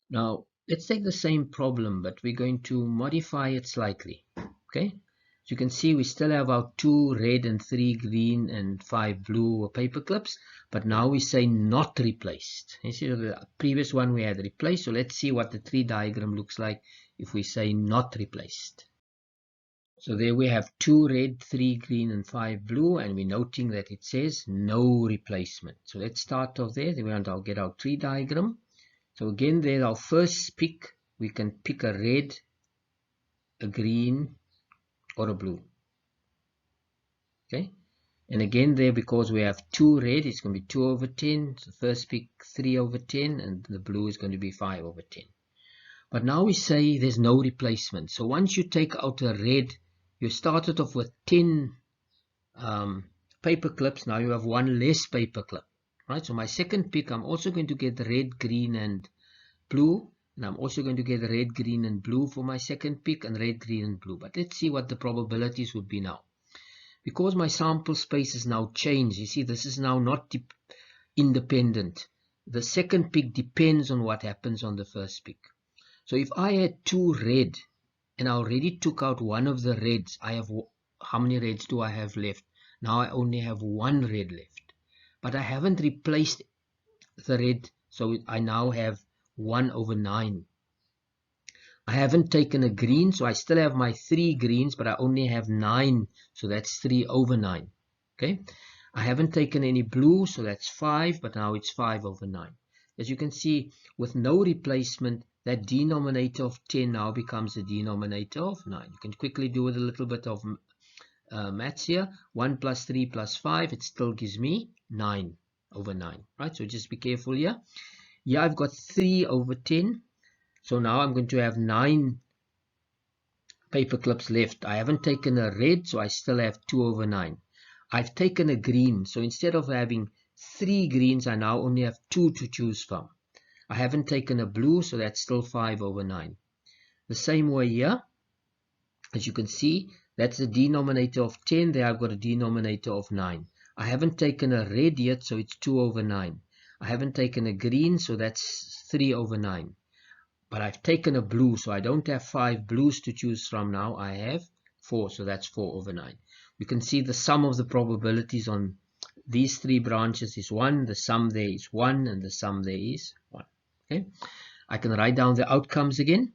Now let's take the same problem, but we're going to modify it slightly. Okay, so you can see we still have our 2 red and 3 green and 5 blue paper clips, but now we say not replaced. You see the previous one we had replaced. So let's see what the tree diagram looks like if we say not replaced. So there we have 2 red, 3 green and 5 blue, and we're noting that it says no replacement. So let's start off there. Then I'll get our tree diagram. So again, there's our first pick. We can pick a red, a green or a blue. Okay, and again there, because we have 2 red, it's going to be 2 over 10. So first pick 3 over 10, and the blue is going to be 5 over 10. But now we say there's no replacement. So once you take out a red, you started off with 10 paper clips. Now you have 1 less paper clip, right? So my second pick, I'm also going to get the red, green and blue, and I'm also going to get the red, green and blue for my second pick, and red, green and blue. But let's see what the probabilities would be now. Because my sample space is now changed, you see this is now not independent. the second pick depends on what happens on the first pick. So if I had 2 red and I already took out one of the reds, I have, how many reds do I have left? Now I only have 1 red left, but I haven't replaced the red, so I now have 1/9. I haven't taken a green, so I still have my 3 greens, but I only have 9, so that's 3/9. Okay, I haven't taken any blue, so that's 5, but now it's 5/9. As you can see, with no replacement, that denominator of 10 now becomes a denominator of 9. You can quickly do with a little bit of maths here. 1 plus 3 plus 5, it still gives me 9/9, right? So just be careful here. Here I've got 3/10. So now I'm going to have 9 paper clips left. I haven't taken a red, so I still have 2/9. I've taken a green, so instead of having 3 greens, I now only have 2 to choose from. I haven't taken a blue, so that's still 5/9. The same way here, as you can see, that's the denominator of 10. There I've got a denominator of 9. I haven't taken a red yet, so it's 2/9. I haven't taken a green, so that's 3/9. But I've taken a blue, so I don't have 5 blues to choose from now. I have 4, so that's 4/9. You can see the sum of the probabilities on these 3 branches is 1, the sum there is 1, and the sum there is 1. Okay, I can write down the outcomes again.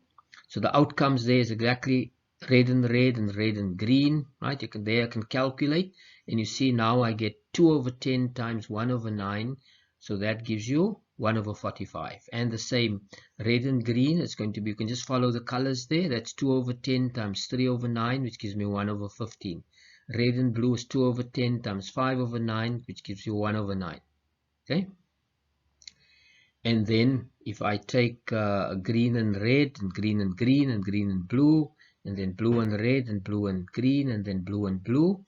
So the outcomes there is exactly red and red and red and green, right? I can calculate, and you see now I get 2/10 times 1/9, so that gives you 1/45. And the same, red and green, it's going to be, you can just follow the colors there. That's 2/10 times 3/9, which gives me 1/15. Red and blue is 2/10 times 5/9, which gives you 1/9. Okay, and then if I take green and red and green and green and green and blue, and then blue and red and blue and green, and then blue and blue,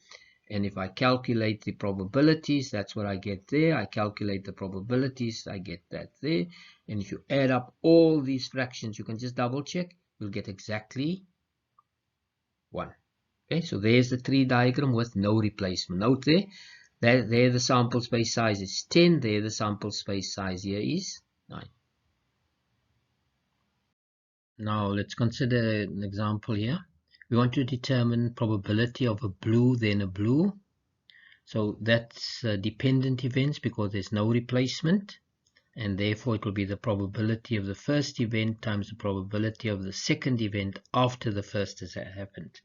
and if I calculate the probabilities, that's what I get there. I calculate the probabilities, I get that there. And if you add up all these fractions, you can just double check, you'll get exactly 1. Okay, so there's the tree diagram with no replacement. Note there the sample space size is 10, there the sample space size here is 9. Now let's consider an example here. We want to determine probability of a blue, then a blue. So that's dependent events because there's no replacement, and therefore it will be the probability of the first event times the probability of the second event after the first has happened.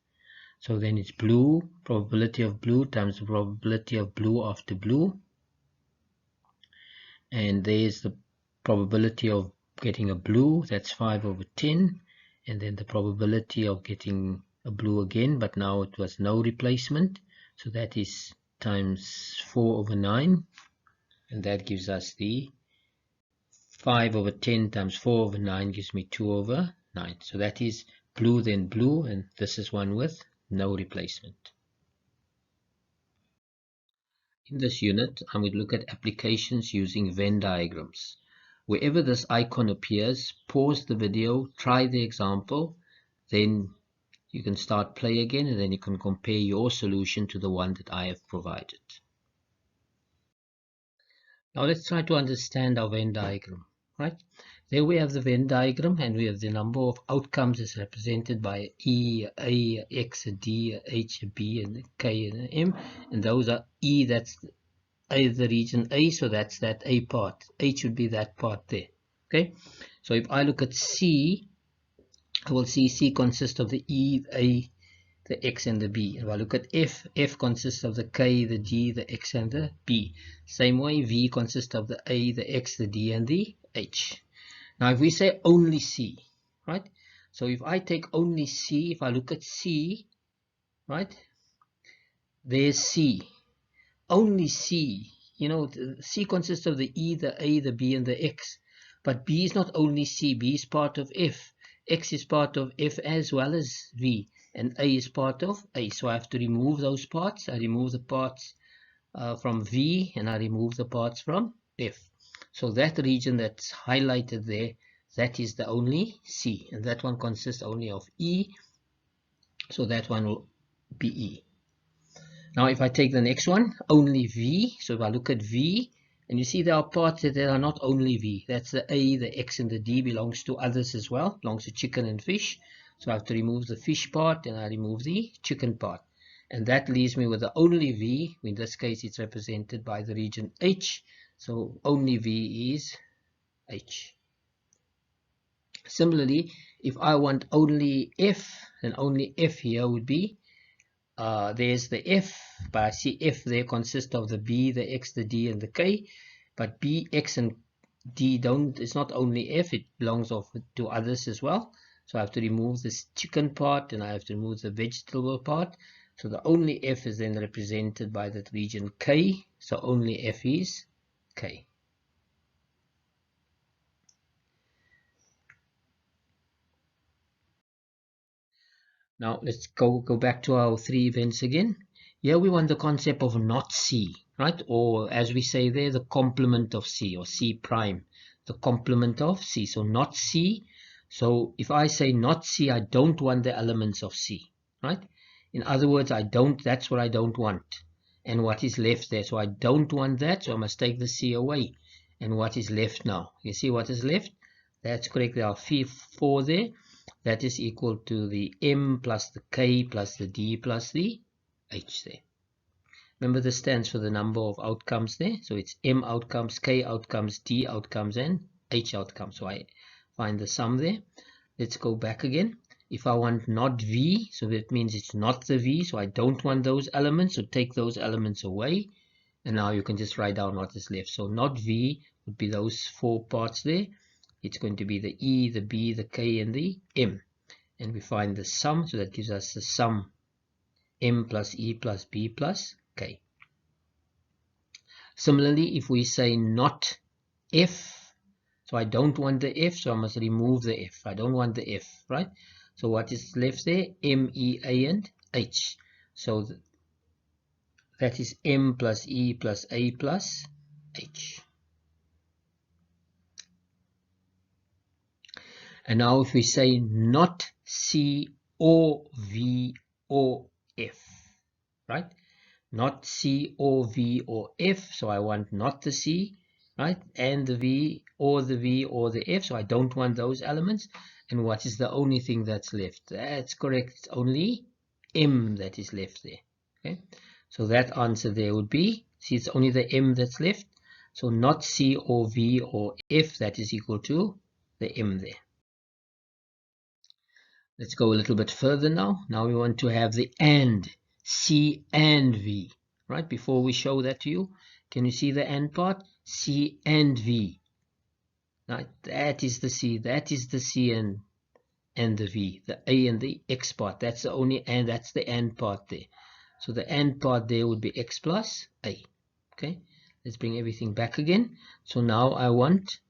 So then it's blue, probability of blue times the probability of blue after blue, and there's the probability of getting a blue, that's 5/10, and then the probability of getting a blue again, but now it was no replacement, so that is times 4/9, and that gives us the 5/10 times 4/9 gives me 2/9. So that is blue, then blue, and this is one with no replacement. In this unit, I will look at applications using Venn diagrams. Wherever this icon appears, pause the video, try the example, then you can start play again, and then you can compare your solution to the one that I have provided. Now let's try to understand our Venn diagram, right? There we have the Venn diagram, and we have the number of outcomes as represented by E, A, X, D, H, B, and K, and M, and those are E, that's A, the region A, so that's that A part. H would be that part there. Okay, so if I look at C, I will see C consists of the E, the A, the X, and the B. If I look at F, F consists of the K, the D, the X, and the B. Same way, V consists of the A, the X, the D, and the H. Now if we say only C, right? So if I take only C, if I look at C, right, there's C. Only C, you know, C consists of the E, the A, the B, and the X. But B is not only C, B is part of F. X is part of F as well as V. And A is part of A. So I have to remove those parts. I remove the parts from V, and I remove the parts from F. So that region that's highlighted there, that is the only C. And that one consists only of E. So that one will be E. Now if I take the next one, only V, so if I look at V, And you see there are parts that are not only V. That's the A, the X, and the D belongs to others as well. Belongs to chicken and fish. So I have to remove the fish part and I remove the chicken part. And that leaves me with the only V. In this case, it's represented by the region H. So only V is H. Similarly, if I want only F, then only F here would be, there's the F, but I see F there consists of the B, the X, the D, and the K. But B, X, and D it's not only F, it belongs to others as well. So I have to remove this chicken part and I have to remove the vegetable part. So the only F is then represented by that region K. So only F is K. Now let's go back to our three events again. Here we want the concept of not C, right? Or as we say there, the complement of C, or C prime, the complement of C. So not C. So if I say not C, I don't want the elements of C, right? In other words, that's what I don't want. And what is left there? So I don't want that, so I must take the C away. And what is left now? You see what is left? That's correct. There are 4 there. That is equal to the M plus the K plus the D plus the H there. Remember, this stands for the number of outcomes there. So it's M outcomes, K outcomes, D outcomes, and H outcomes. So I find the sum there. Let's go back again. If I want not V, so that means it's not the V. So I don't want those elements. So take those elements away. And now you can just write down what is left. So not V would be those 4 parts there. It's going to be the E, the B, the K, and the M. And we find the sum, so that gives us the sum M plus E plus B plus K. Similarly, if we say not F, so I don't want the F, so I must remove the F. I don't want the F, right? So what is left there? M, E, A, and H. So that is M plus E plus A plus H. And now if we say not C or V or F, right? Not C or V or F, so I want not the C, right? And the V or the F, so I don't want those elements. And what is the only thing that's left? That's correct, it's only M that is left there. Okay, so that answer there would be, see, it's only the M that's left. So not C or V or F, that is equal to the M there. Let's go a little bit further now. Now we want to have the AND, C and V, right? Before we show that to you, can you see the AND part? C and V, right? That is the C, and the V, the A and the X part. That's the only AND, that's the AND part there. So the AND part there would be X plus A. Okay, let's bring everything back again. So now I want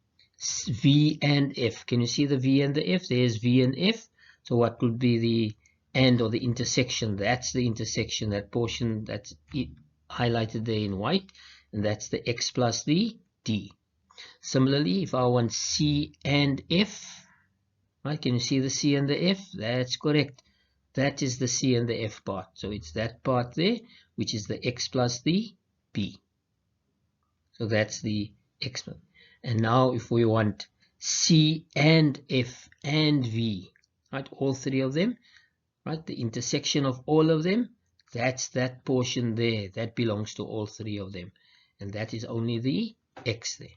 V and F. Can you see the V and the F? There's V and F. So what would be the AND, or the intersection? That's the intersection, that portion that's highlighted there in white, and that's the X plus the D. Similarly, if I want C and F, right? Can you see the C and the F? That's correct. That is the C and the F part. So it's that part there, which is the X plus the B. So that's the X. And now if we want C and F and V, right, all 3 of them, right, the intersection of all of them, that's that portion there, that belongs to all 3 of them, and that is only the X there.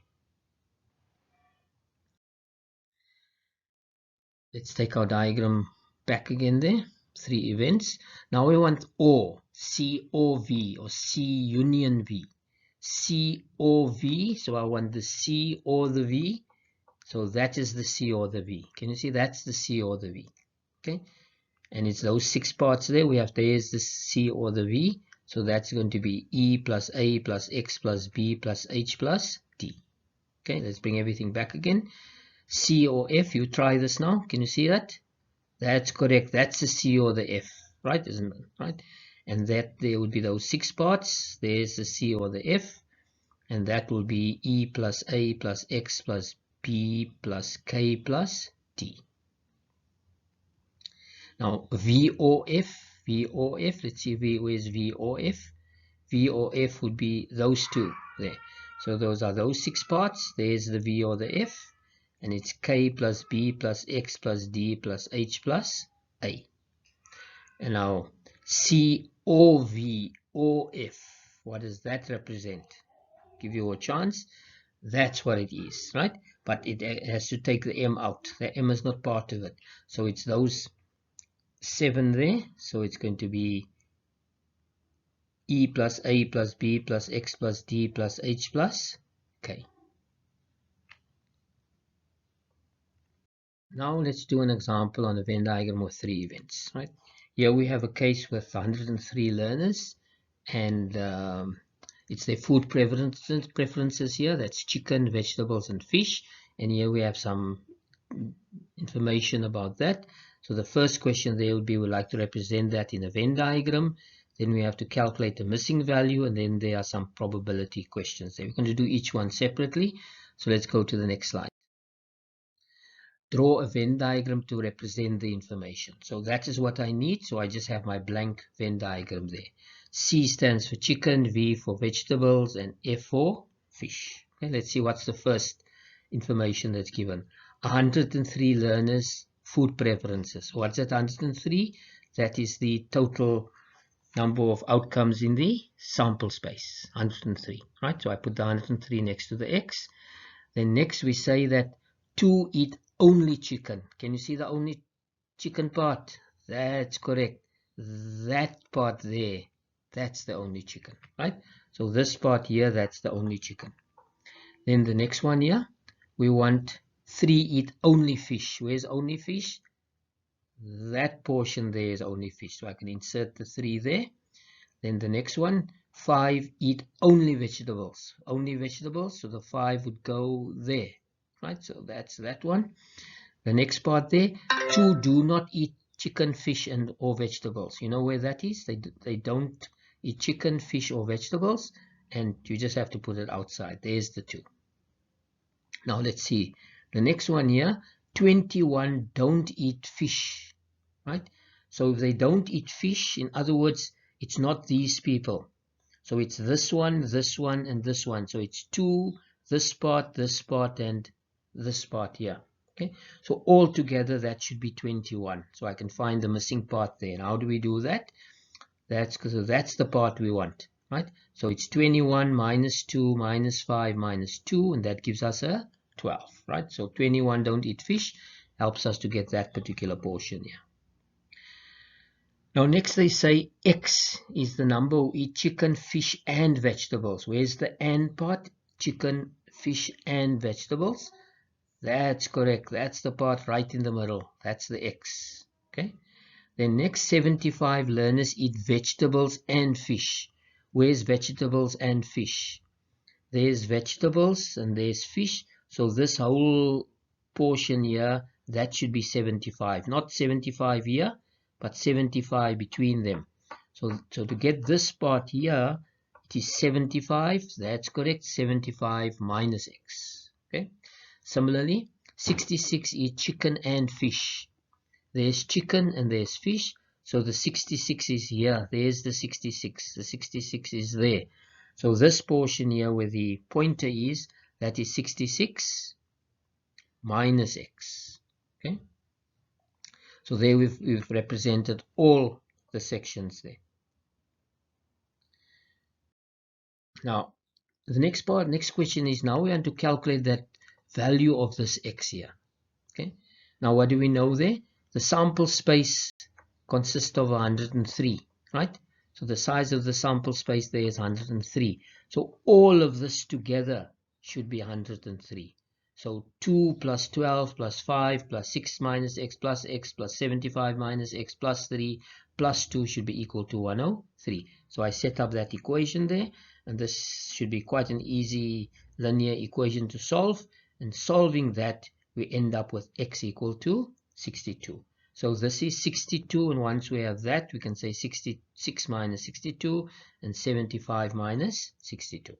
Let's take our diagram back again there, 3 events. Now we want OR, C or V, or C union V, C or V, so I want the C or the V, so that is the C or the V. Can you see? That's the C or the V. Okay, and it's those 6 parts there. We have, there's the C or the V, so that's going to be E plus A plus X plus B plus H plus D. Okay, let's bring everything back again. C or F, you try this now. Can you see that? That's correct. That's the C or the F, right? Isn't it? Right? And that there would be those 6 parts. There's the C or the F, and that will be E plus A plus X plus B plus K plus D. Now V or F, let's see, where's V or F? V or F would be those 2 there. So those are those 6 parts. There's the V or the F, and it's K plus B plus X plus D plus H plus A. And now C or V or F, what does that represent? Give you a chance. That's what it is, right? But it has to take the M out. The M is not part of it. So it's those 7 there. So it's going to be E plus A plus B plus X plus D plus H plus K. Now let's do an example on a Venn diagram of 3 events, right? Here we have a case with 103 learners, and it's their food preferences here. That's chicken, vegetables, and fish. And here we have some information about that. So the first question there would be, we'd like to represent that in a Venn diagram. Then we have to calculate the missing value, and then there are some probability questions there. We're going to do each one separately. So let's go to the next slide. Draw a Venn diagram to represent the information. So that is what I need. So I just have my blank Venn diagram there. C stands for chicken, V for vegetables, and F for fish. Okay, let's see what's the first information that's given. 103 learners, food preferences. What's that 103? That is the total number of outcomes in the sample space, 103, right? So I put the 103 next to the X. Then next we say that 2 eat only chicken. Can you see the only chicken part? That's correct. That part there, that's the only chicken, right? So this part here, that's the only chicken. Then the next one here, we want 3 eat only fish. Where's only fish? That portion there is only fish. So I can insert the 3 there. Then the next one, 5 eat only vegetables. Only vegetables, so the 5 would go there, right? So that's that one. The next part there, 2 do not eat chicken, fish, and or vegetables. You know where that is? They don't eat chicken, fish, or vegetables, and you just have to put it outside. There's the 2. Now let's see. The next one here, 21 don't eat fish, right? So if they don't eat fish, in other words, it's not these people. So it's this one, and this one. So it's 2, this part, and this part here. Okay, so all together that should be 21. So I can find the missing part there. And how do we do that? That's because that's the part we want, right? So it's 21 minus 2 minus 5 minus 2, and that gives us a 12, right? So 21 don't eat fish helps us to get that particular portion here. Now next they say X is the number who eat chicken, fish, and vegetables. Where's the and part? Chicken, fish, and vegetables. That's correct. That's the part right in the middle. That's the X. Okay. Then next, 75 learners eat vegetables and fish. Where's vegetables and fish? There's vegetables and there's fish. So this whole portion here, that should be 75. Not 75 here, but 75 between them. So to get this part here, it is 75. That's correct. 75 minus X. Okay. Similarly, 66 eat chicken and fish. There's chicken and there's fish. So the 66 is here. There's the 66. The 66 is there. So this portion here where the pointer is, that is 66 minus X. Okay. So there we've represented all the sections there. Now, the next question is, now we want to calculate that value of this X here. Okay. Now what do we know there? The sample space consists of 103, right? So the size of the sample space there is 103. So all of this together should be 103. So 2 plus 12 plus 5 plus 6 minus X plus 75 minus X plus 3 plus 2 should be equal to 103. So I set up that equation there, and this should be quite an easy linear equation to solve. And solving that, we end up with X equal to 62. So this is 62, and once we have that, we can say 66 minus 62 and 75 minus 62.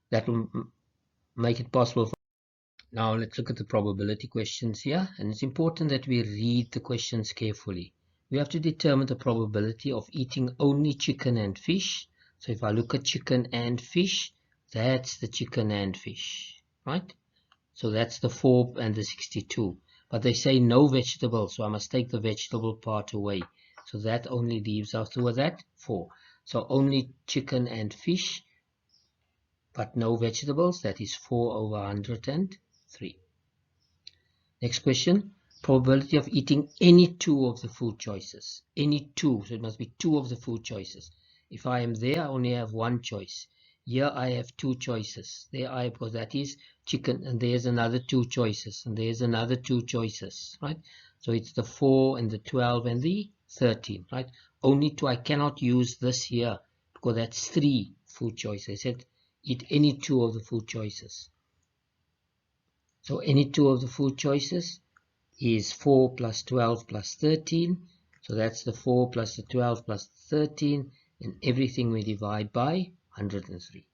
That will make it possible. Now let's look at the probability questions here, and it's important that we read the questions carefully. We have to determine the probability of eating only chicken and fish. So if I look at chicken and fish, That's the chicken and fish, right? So that's the 4 and the 62. But they say no vegetables, so I must take the vegetable part away. So that only leaves us with that 4. So only chicken and fish, but no vegetables. That is 4 over 103. Next question. Probability of eating any 2 of the food choices. Any 2. So it must be 2 of the food choices. If I am there, I only have 1 choice. Here I have 2 choices. There I have, because that is chicken, and there's another 2 choices, and there's another 2 choices, right? So it's the 4 and the 12 and the 13, right? Only 2. I cannot use this here because that's 3 food choices. I said eat any 2 of the food choices. So any 2 of the food choices is 4 plus 12 plus 13. So that's the 4 plus the 12 plus 13, and everything we divide by 103.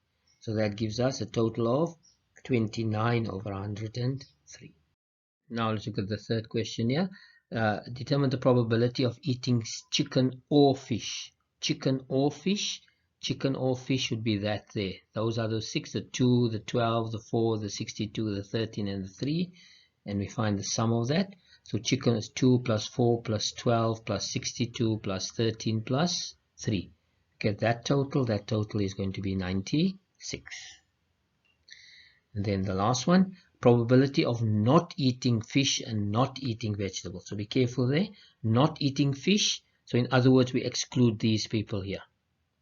So that gives us a total of 29 over 103. Now let's look at the third question here. Determine the probability of eating chicken or fish. Chicken or fish. Chicken or fish would be that there. Those are those 6, the 2, the 12, the 4, the 62, the 13, and the 3. And we find the sum of that. So chicken is 2 plus 4 plus 12 plus 62 plus 13 plus 3. Get that total is going to be 96. And then the last one, probability of not eating fish and not eating vegetables. So be careful there. Not eating fish. So in other words, we exclude these people here.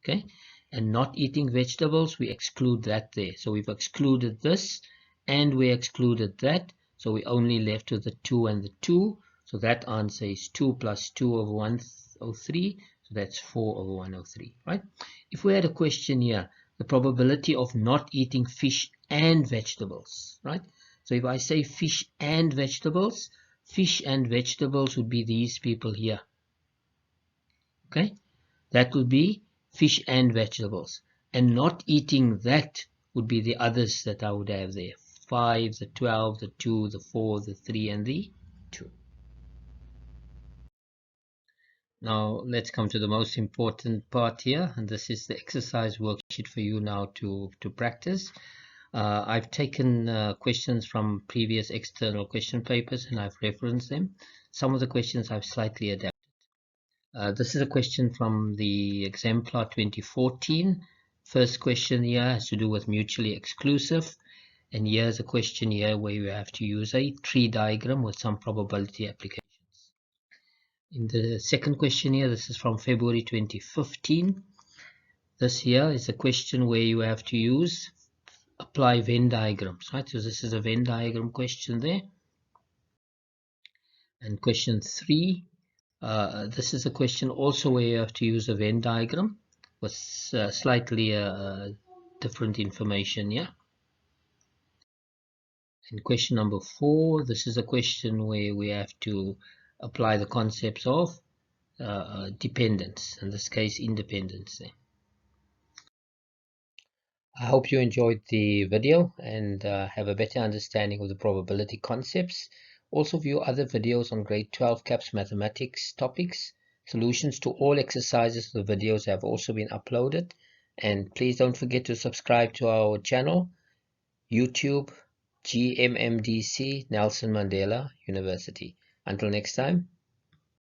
Okay. And not eating vegetables, we exclude that there. So we've excluded this and we excluded that. So we only left with the 2 and the 2. So that answer is 2 plus 2 over 103. So that's 4 over 103, right? If we had a question here, the probability of not eating fish and vegetables, right? So if I say fish and vegetables would be these people here. Okay, that would be fish and vegetables. And not eating that would be the others that I would have there. 5, the 12, the 2, the 4, the 3, and the 2. Now let's come to the most important part here, and this is the exercise worksheet for you now to practice. I've taken questions from previous external question papers and I've referenced them. Some of the questions I've slightly adapted. This is a question from the exemplar 2014. First question here has to do with mutually exclusive, and here's a question here where you have to use a tree diagram with some probability applications. In the second question here, this is from February 2015. This here is a question where you have to apply Venn diagrams, right? So this is a Venn diagram question there. And question 3, this is a question also where you have to use a Venn diagram with slightly different information here. And question number 4, this is a question where we have to apply the concepts of dependence, in this case independence there. I hope you enjoyed the video and have a better understanding of the probability concepts. Also view other videos on grade 12 CAPS mathematics topics. Solutions to all exercises of the videos have also been uploaded. And please don't forget to subscribe to our channel, YouTube, GMMDC, Nelson Mandela University. Until next time.